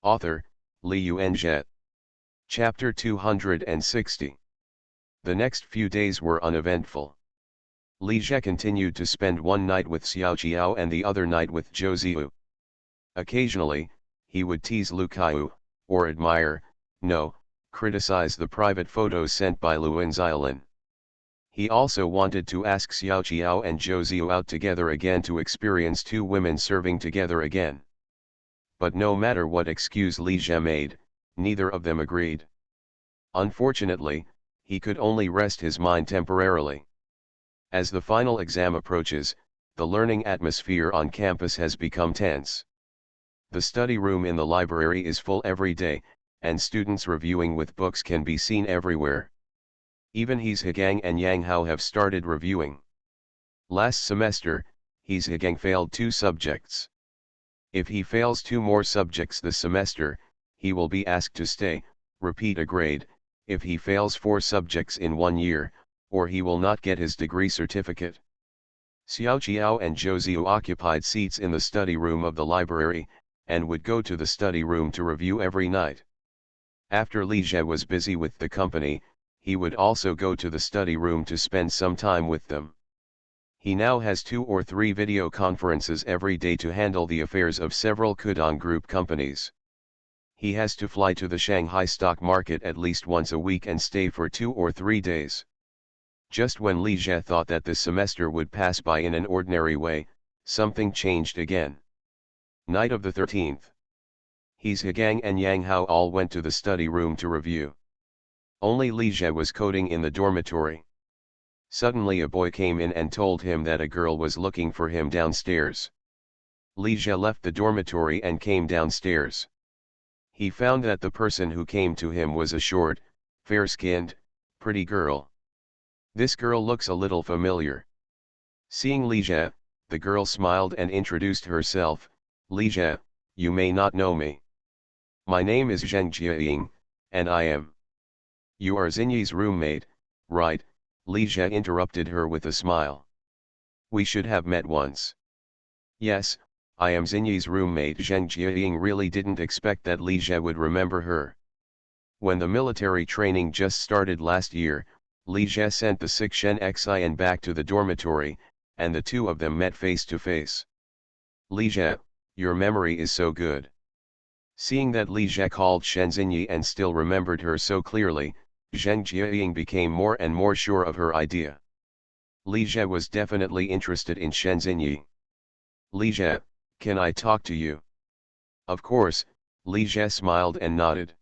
Author, Li Yuanjie. Chapter 260. The next few days were uneventful. Li Jie continued to spend one night with Xiaoqiao and the other night with Zhou Ziyu. Occasionally, he would tease Lu Kaiyu, or criticize the private photos sent by Luan Xiaolin. He also wanted to ask Xiaoqiao and Zhou Ziyu out together again to experience two women serving together again. But no matter what excuse Li Jie made, neither of them agreed. Unfortunately, he could only rest his mind temporarily. As the final exam approaches, the learning atmosphere on campus has become tense. The study room in the library is full every day, and students reviewing with books can be seen everywhere. Even He's Higang and Yang Hao have started reviewing. Last semester, he's Higang failed 2 subjects. If he fails 2 more subjects this semester, he will be asked to stay, repeat a grade, if he fails 4 subjects in 1 year, or he will not get his degree certificate. Xiao Jiao and Zhou Ziu occupied seats in the study room of the library, and would go to the study room to review every night. After Li Jie was busy with the company, he would also go to the study room to spend some time with them. He now has 2 or 3 video conferences every day to handle the affairs of several Kudong Group companies. He has to fly to the Shanghai stock market at least once a week and stay for 2 or 3 days. Just when Li Jie thought that this semester would pass by in an ordinary way, something changed again. Night of the 13th. He's Higang and Yang Hao all went to the study room to review. Only Li Jie was coding in the dormitory. Suddenly a boy came in and told him that a girl was looking for him downstairs. Li Jie left the dormitory and came downstairs. He found that the person who came to him was a short, fair-skinned, pretty girl. This girl looks a little familiar. Seeing Li Jie, the girl smiled and introduced herself. Li Jie, you may not know me. My name is Zheng Jiaying, and I am. You are Xinyi's roommate, right? Li Jie interrupted her with a smile. We should have met once. Yes, I am Xinyi's roommate. Zheng Jiaying really didn't expect that Li Jie would remember her. When the military training just started last year, Li Jie sent the sick Shen Xian back to the dormitory, and the 2 of them met face to face. Li Jie, your memory is so good. Seeing that Li Jie called Shen Xinyi and still remembered her so clearly, Zheng Jiaying became more and more sure of her idea. Li Jie was definitely interested in Shen Xinyi. Li Jie, can I talk to you? Of course, Li Jie smiled and nodded.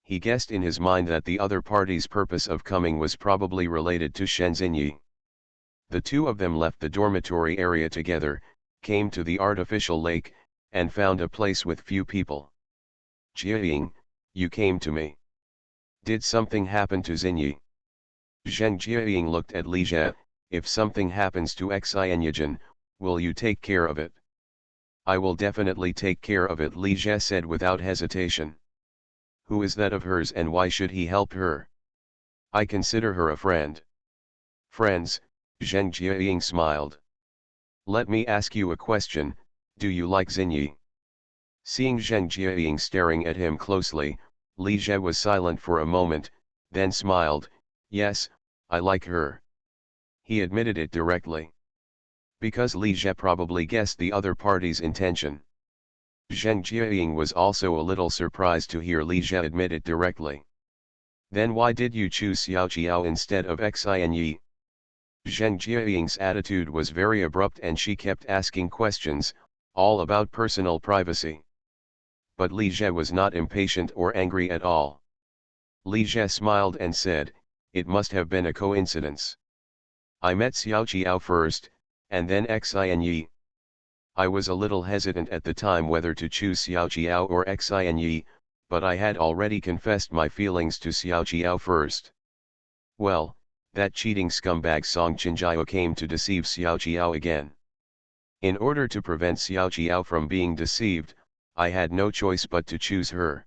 He guessed in his mind that the other party's purpose of coming was probably related to Shen Xinyi. The 2 of them left the dormitory area together, came to the artificial lake, and found a place with few people. Jiaying, you came to me. Did something happen to Xinyi? Zheng Jiaying looked at Li Jie. If something happens to Xianyijin, will you take care of it? I will definitely take care of it, Li Jie said without hesitation. Who is that of hers and why should he help her? I consider her a friend. Friends, Zheng Jiaying smiled. Let me ask you a question, do you like Xinyi? Seeing Zheng Jiaying staring at him closely, Li Jie was silent for a moment, then smiled. Yes, I like her. He admitted it directly. Because Li Jie probably guessed the other party's intention. Zheng Jiaying was also a little surprised to hear Li Jie admit it directly. Then why did you choose Xiao Jiao instead of Xianyi? Zheng Jiaying's attitude was very abrupt and she kept asking questions, all about personal privacy. But Li Jie was not impatient or angry at all. Li Jie smiled and said, it must have been a coincidence. I met Xiao Jiao first, and then Xianyi. I was a little hesitant at the time whether to choose Xiao Jiao or Xianyi, but I had already confessed my feelings to Xiao Jiao first. Well, that cheating scumbag Song Qinjiao came to deceive Xiao Jiao again. In order to prevent Xiao Jiao from being deceived, I had no choice but to choose her.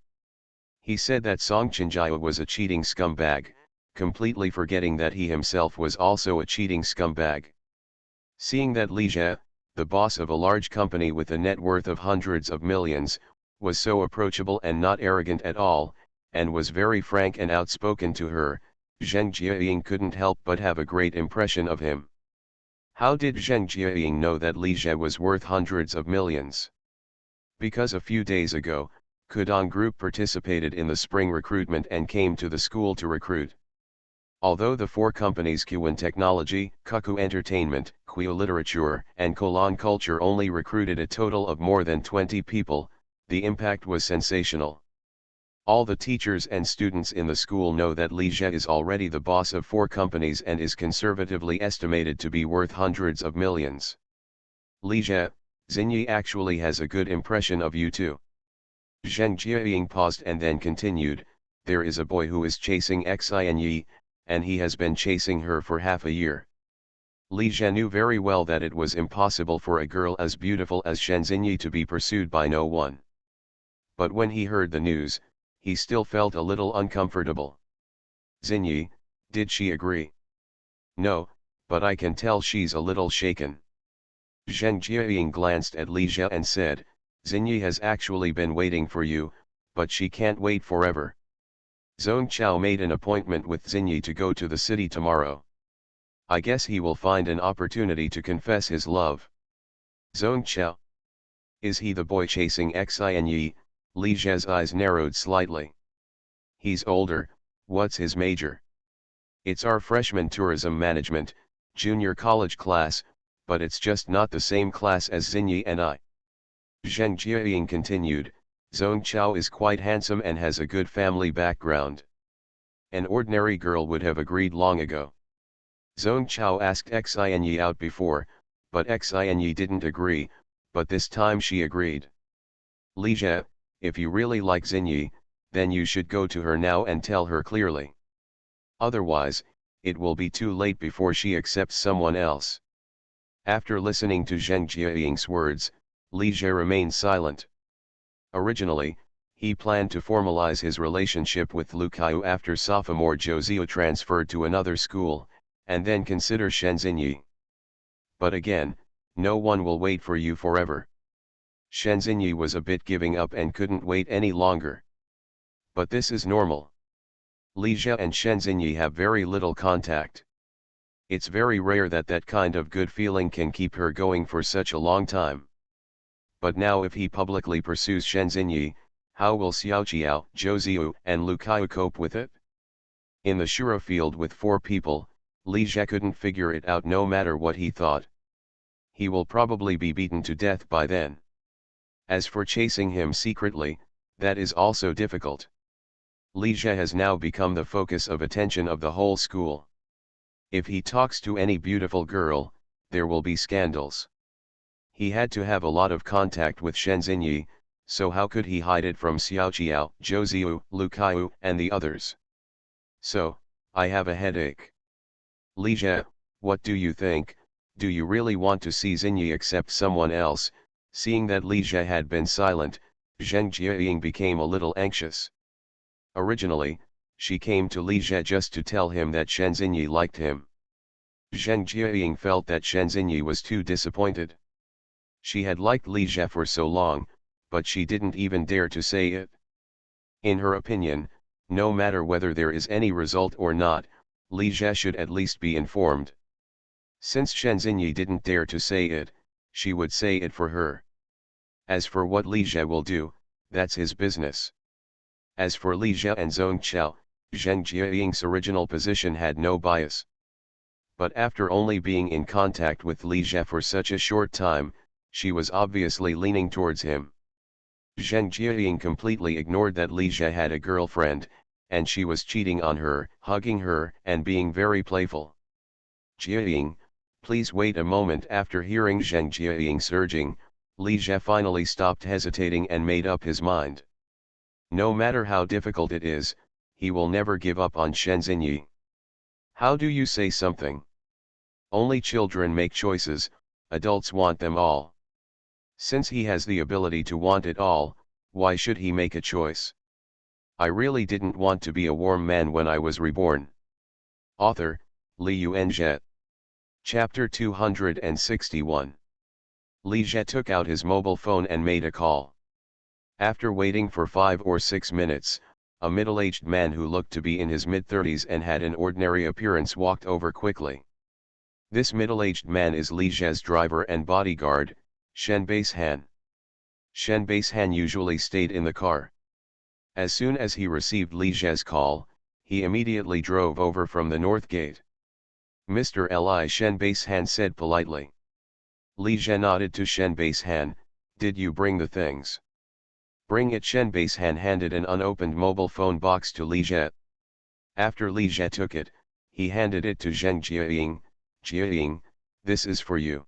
He said that Song Qinjiao was a cheating scumbag, completely forgetting that he himself was also a cheating scumbag. Seeing that Li Jie, the boss of a large company with a net worth of hundreds of millions, was so approachable and not arrogant at all, and was very frank and outspoken to her, Zheng Jiaying couldn't help but have a great impression of him. How did Zheng Jiaying know that Li Jie was worth hundreds of millions? Because a few days ago, Kudong Group participated in the spring recruitment and came to the school to recruit. Although the 4 companies Qwen Technology, Kuku Entertainment, Qiu Literature, and Kolon Culture only recruited a total of more than 20 people, the impact was sensational. All the teachers and students in the school know that Li Jie is already the boss of 4 companies and is conservatively estimated to be worth hundreds of millions. Li Jie, Xinyi actually has a good impression of you too. Zheng Jiaying paused and then continued, there is a boy who is chasing Xianyi, and he has been chasing her for half a year. Li Jie knew very well that it was impossible for a girl as beautiful as Shen Xinyi to be pursued by no one. But when he heard the news, he still felt a little uncomfortable. Xinyi, did she agree? No, but I can tell she's a little shaken. Zheng Jiaying glanced at Li Jie and said, Xinyi has actually been waiting for you, but she can't wait forever. Zhong Chao made an appointment with Xinyi to go to the city tomorrow. I guess he will find an opportunity to confess his love. Zhong Chao. Is he the boy chasing Xinyi? Li Jie's eyes narrowed slightly. He's older, what's his major? It's our freshman tourism management, junior college class, but it's just not the same class as Xinyi and I. Zheng Jiaying continued, Zhong Chao is quite handsome and has a good family background. An ordinary girl would have agreed long ago. Zhong Chao asked Xinyi out before, but Xinyi didn't agree, but this time she agreed. Li Jie, if you really like Xinyi, then you should go to her now and tell her clearly. Otherwise, it will be too late before she accepts someone else. After listening to Zheng Jiaying's words, Li Jie remained silent. Originally, he planned to formalize his relationship with Lu Kaiyu after sophomore Zhou Ziyu transferred to another school, and then consider Shen Xinyi. But again, no one will wait for you forever. Shen Xinyi was a bit giving up and couldn't wait any longer. But this is normal. Li Jie and Shen Xinyi have very little contact. It's very rare that that kind of good feeling can keep her going for such a long time. But now if he publicly pursues Shen Xinyi, how will Xiaoqiao, Zhou Ziyu, and Lu Kaiyu cope with it? In the Shura field with 4 people, Li Jie couldn't figure it out no matter what he thought. He will probably be beaten to death by then. As for chasing him secretly, that is also difficult. Li Jie has now become the focus of attention of the whole school. If he talks to any beautiful girl, there will be scandals. He had to have a lot of contact with Shen Xinyi, so how could he hide it from Xiaoqiao, Zhou Ziyu, Lu Kaiyu, and the others? So, I have a headache. Li Jie, what do you think? Do you really want to see Xinyi accept someone else? Seeing that Li Jie had been silent, Zheng Jiaying became a little anxious. Originally, she came to Li Jie just to tell him that Shen Xinyi liked him. Zheng Jiaying felt that Shen Xinyi was too disappointed. She had liked Li Jie for so long, but she didn't even dare to say it. In her opinion, no matter whether there is any result or not, Li Jie should at least be informed. Since Shen Xinyi didn't dare to say it, she would say it for her. As for what Li Jie will do, that's his business. As for Li Jie and Zhong Chao, Zheng Jiaying's original position had no bias. But after only being in contact with Li Jie for such a short time, she was obviously leaning towards him. Zheng Jiaying completely ignored that Li Jie had a girlfriend, and she was cheating on her, hugging her, and being very playful. Jiaying, please wait a moment. After hearing Zheng Jiaying's urging, Li Jie finally stopped hesitating and made up his mind. No matter how difficult it is, he will never give up on Shen Xinyi. How do you say something? Only children make choices, adults want them all. Since he has the ability to want it all, why should he make a choice? I really didn't want to be a warm man when I was reborn. Author, Li Yuanzhe. Chapter 261. Li Jie took out his mobile phone and made a call. After waiting for 5 or 6 minutes, a middle-aged man who looked to be in his mid-30s and had an ordinary appearance walked over quickly. This middle-aged man is Li Jie's driver and bodyguard, Shen Baishan. Shen Baishan usually stayed in the car. As soon as he received Li Jie's call, he immediately drove over from the north gate. Mr. Li, Shen Baishan said politely. Li Jie nodded to Shen Baishan, did you bring the things? Bring it. Shen Baishan handed an unopened mobile phone box to Li Jie. After Li Jie took it, he handed it to Zheng Jiaying. Jiaying, this is for you.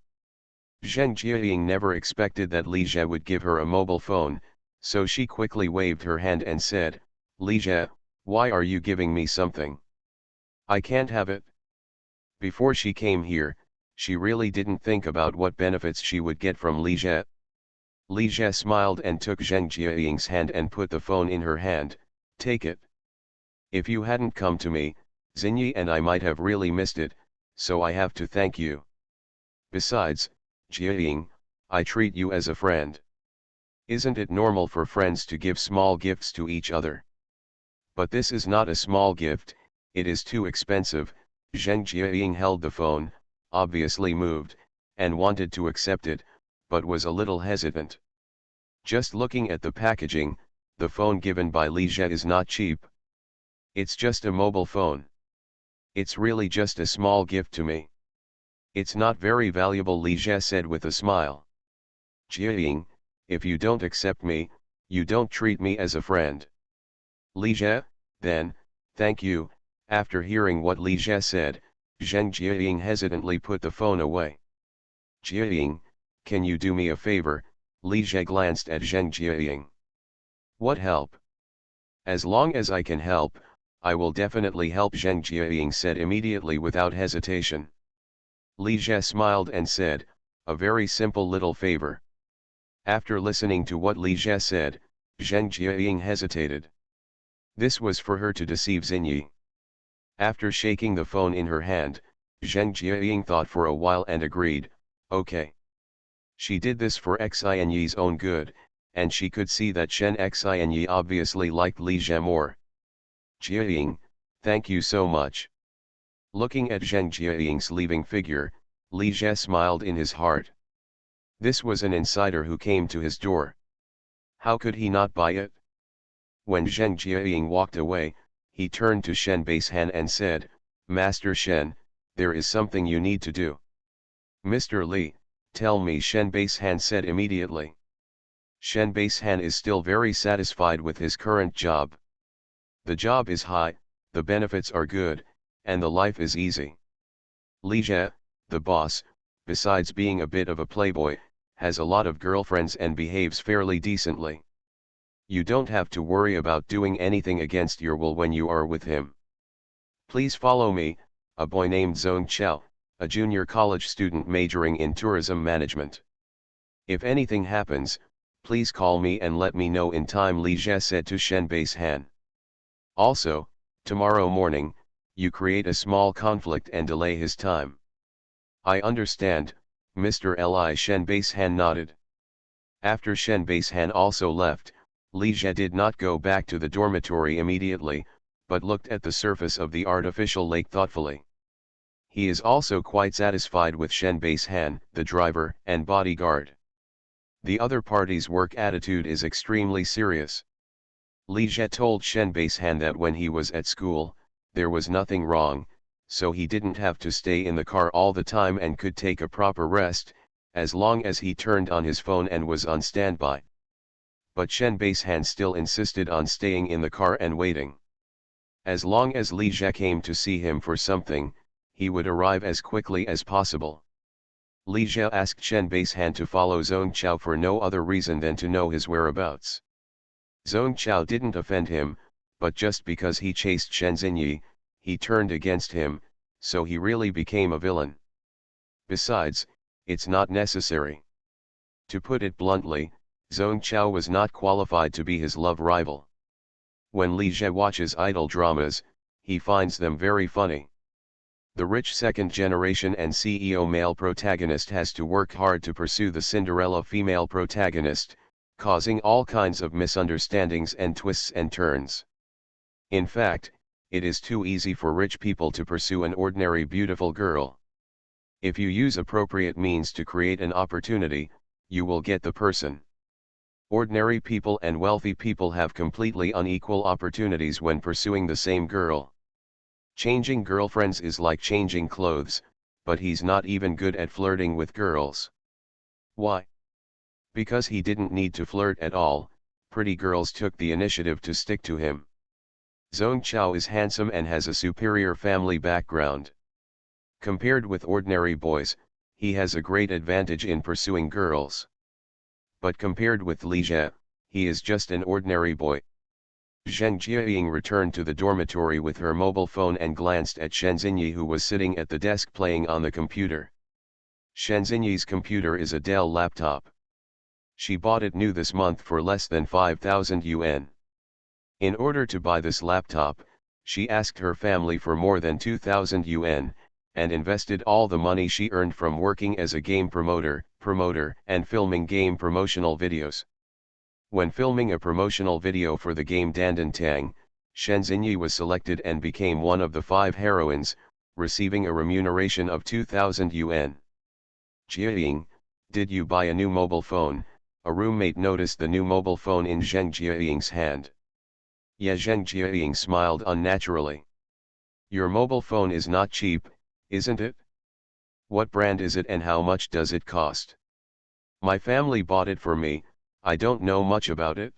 Zheng Jiaying never expected that Li Jie would give her a mobile phone, so she quickly waved her hand and said, Li Jie, why are you giving me something? I can't have it. Before she came here, She really didn't think about what benefits she would get from Li Jie. Li Jie smiled and took Zheng Jiaying's hand and put the phone in her hand. Take it. If you hadn't come to me, Xinyi and I might have really missed it, so I have to thank you. Besides, Jiaying, I treat you as a friend. Isn't it normal for friends to give small gifts to each other? But this is not a small gift, it is too expensive. Zheng Jiaying held the phone, obviously moved, and wanted to accept it, but was a little hesitant. Just looking at the packaging, the phone given by Li Jie is not cheap. It's just a mobile phone. It's really just a small gift to me. It's not very valuable, Li Jie said with a smile. Jiaying, if you don't accept me, you don't treat me as a friend. Li Jie, then, thank you. After hearing what Li Jie said, Zheng Jiaying hesitantly put the phone away. Jiaying, can you do me a favor? Li Jie glanced at Zheng Jiaying. What help? As long as I can help, I will definitely help, Zheng Jiaying said immediately without hesitation. Li Jie smiled and said, a very simple little favor. After listening to what Li Jie said, Zheng Jiaying hesitated. This was for her to deceive Xinyi. After shaking the phone in her hand, Zheng Jiaying thought for a while and agreed, okay. She did this for Xinyi's own good, and she could see that Shen Xinyi obviously liked Li Jie more. Jiaying, thank you so much. Looking at Zheng Jiaying's leaving figure, Li Jie smiled in his heart. This was an insider who came to his door. How could he not buy it? When Zheng Jiaying walked away, he turned to Shen Baishan and said, Master Shen, there is something you need to do. Mr. Li, tell me, Shen Baishan said immediately. Shen Baishan is still very satisfied with his current job. The job is high, the benefits are good, and the life is easy. Li Jie, the boss, besides being a bit of a playboy, has a lot of girlfriends and behaves fairly decently. You don't have to worry about doing anything against your will when you are with him. Please follow me. A boy named Zhong Chao, a junior college student majoring in tourism management. If anything happens, please call me and let me know in time, Li Jie said to Shen Baishan. Also, tomorrow morning, you create a small conflict and delay his time. I understand, Mr. Li. Shen Baishan nodded. After Shen Baishan also left, Li Jie did not go back to the dormitory immediately, but looked at the surface of the artificial lake thoughtfully. He is also quite satisfied with Shen Baishan, the driver and bodyguard. The other party's work attitude is extremely serious. Li Jie told Shen Baishan that when he was at school, there was nothing wrong, so he didn't have to stay in the car all the time and could take a proper rest, as long as he turned on his phone and was on standby. But Shen Baishan still insisted on staying in the car and waiting. As long as Li Jie came to see him for something, he would arrive as quickly as possible. Li Jie asked Shen Baishan to follow Zhong Chao for no other reason than to know his whereabouts. Zhong Chao didn't offend him, but just because he chased Shen Xinyi, he turned against him, so he really became a villain. Besides, it's not necessary. To put it bluntly, Zhong Chao was not qualified to be his love rival. When Li Jie watches idol dramas, he finds them very funny. The rich second-generation and CEO male protagonist has to work hard to pursue the Cinderella female protagonist, causing all kinds of misunderstandings and twists and turns. In fact, it is too easy for rich people to pursue an ordinary beautiful girl. If you use appropriate means to create an opportunity, you will get the person. Ordinary people and wealthy people have completely unequal opportunities when pursuing the same girl. Changing girlfriends is like changing clothes, but he's not even good at flirting with girls. Why? Because he didn't need to flirt at all, pretty girls took the initiative to stick to him. Zhong Chao is handsome and has a superior family background. Compared with ordinary boys, he has a great advantage in pursuing girls. But compared with Li Jie, he is just an ordinary boy. Zheng Jiaying returned to the dormitory with her mobile phone and glanced at Shen Xinyi, who was sitting at the desk playing on the computer. Shenzhenyi's computer is a Dell laptop. She bought it new this month for less than 5,000 yuan. In order to buy this laptop, she asked her family for more than 2,000 yuan, and invested all the money she earned from working as a game promoter, and filming game promotional videos. When filming a promotional video for the game Dandan Tang, Shenzhenyi was selected and became one of the 5 heroines, receiving a remuneration of 2,000 yuan. Jiaying, did you buy a new mobile phone? A roommate noticed the new mobile phone in Zheng Jiaying's hand. Yeah, Zheng Jiaying smiled unnaturally. Your mobile phone is not cheap, isn't it? What brand is it and how much does it cost? My family bought it for me, I don't know much about it.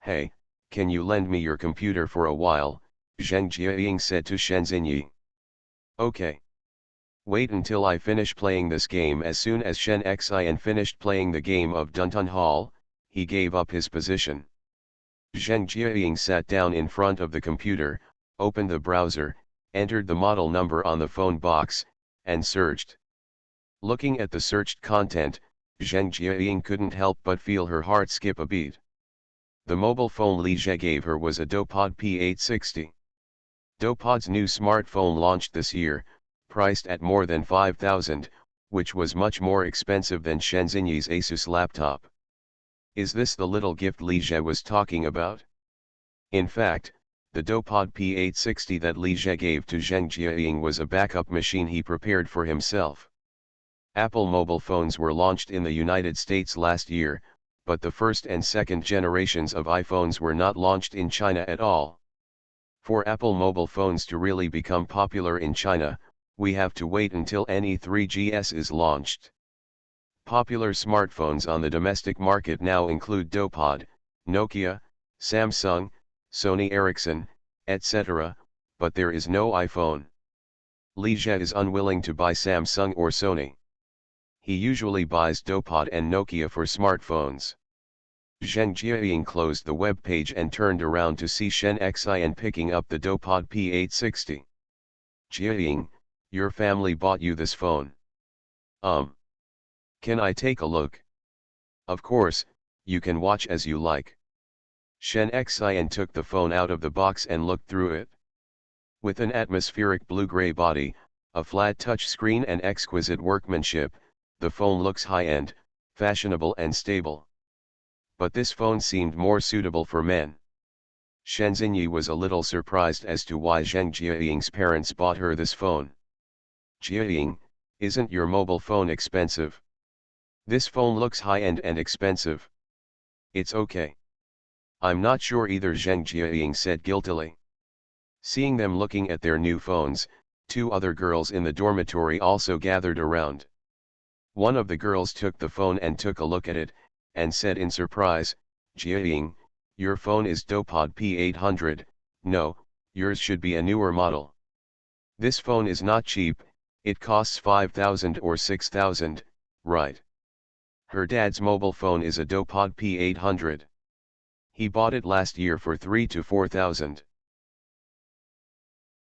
Hey, can you lend me your computer for a while? Zheng Jiaying said to Shenzhenyi. Okay. Wait until I finish playing this game. As soon as Shen Xian finished playing the game of Duntun Hall, he gave up his position. Zheng Jiaying sat down in front of the computer, opened the browser, entered the model number on the phone box, and searched. Looking at the searched content, Zheng Jiaying couldn't help but feel her heart skip a beat. The mobile phone Li Zhe gave her was a Dopod P860. Dopod's new smartphone launched this year, priced at more than 5,000, which was much more expensive than Shenzhenyi's Asus laptop. Is this the little gift Li Zhe was talking about? In fact, the Dopod P860 that Li Zhe gave to Zheng Jiaying was a backup machine he prepared for himself. Apple mobile phones were launched in the United States last year, but the first and second generations of iPhones were not launched in China at all. For Apple mobile phones to really become popular in China, we have to wait until NE3GS is launched. Popular smartphones on the domestic market now include Dopod, Nokia, Samsung, Sony Ericsson, etc., but there is no iPhone. Li Zhe is unwilling to buy Samsung or Sony. He usually buys Dopod and Nokia for smartphones. Zheng Jiaying closed the web page and turned around to see Shen Xian picking up the Dopod P860. Jiaying, your family bought you this phone. Can I take a look? Of course, you can watch as you like. Shen Xian took the phone out of the box and looked through it. With an atmospheric blue-gray body, a flat touch screen and exquisite workmanship, the phone looks high-end, fashionable and stable. But this phone seemed more suitable for men. Shenzhenyi was a little surprised as to why Zheng Jiaying's parents bought her this phone. Jiaying, isn't your mobile phone expensive? This phone looks high-end and expensive. It's okay. I'm not sure either, Zheng Jiaying said guiltily. Seeing them looking at their new phones, 2 other girls in the dormitory also gathered around. One of the girls took the phone and took a look at it, and said in surprise, Jiaying, your phone is Dopod P800, no, yours should be a newer model. This phone is not cheap, it costs 5,000 or 6,000, right? Her dad's mobile phone is a Dopod P800. He bought it last year for 3,000 to 4,000.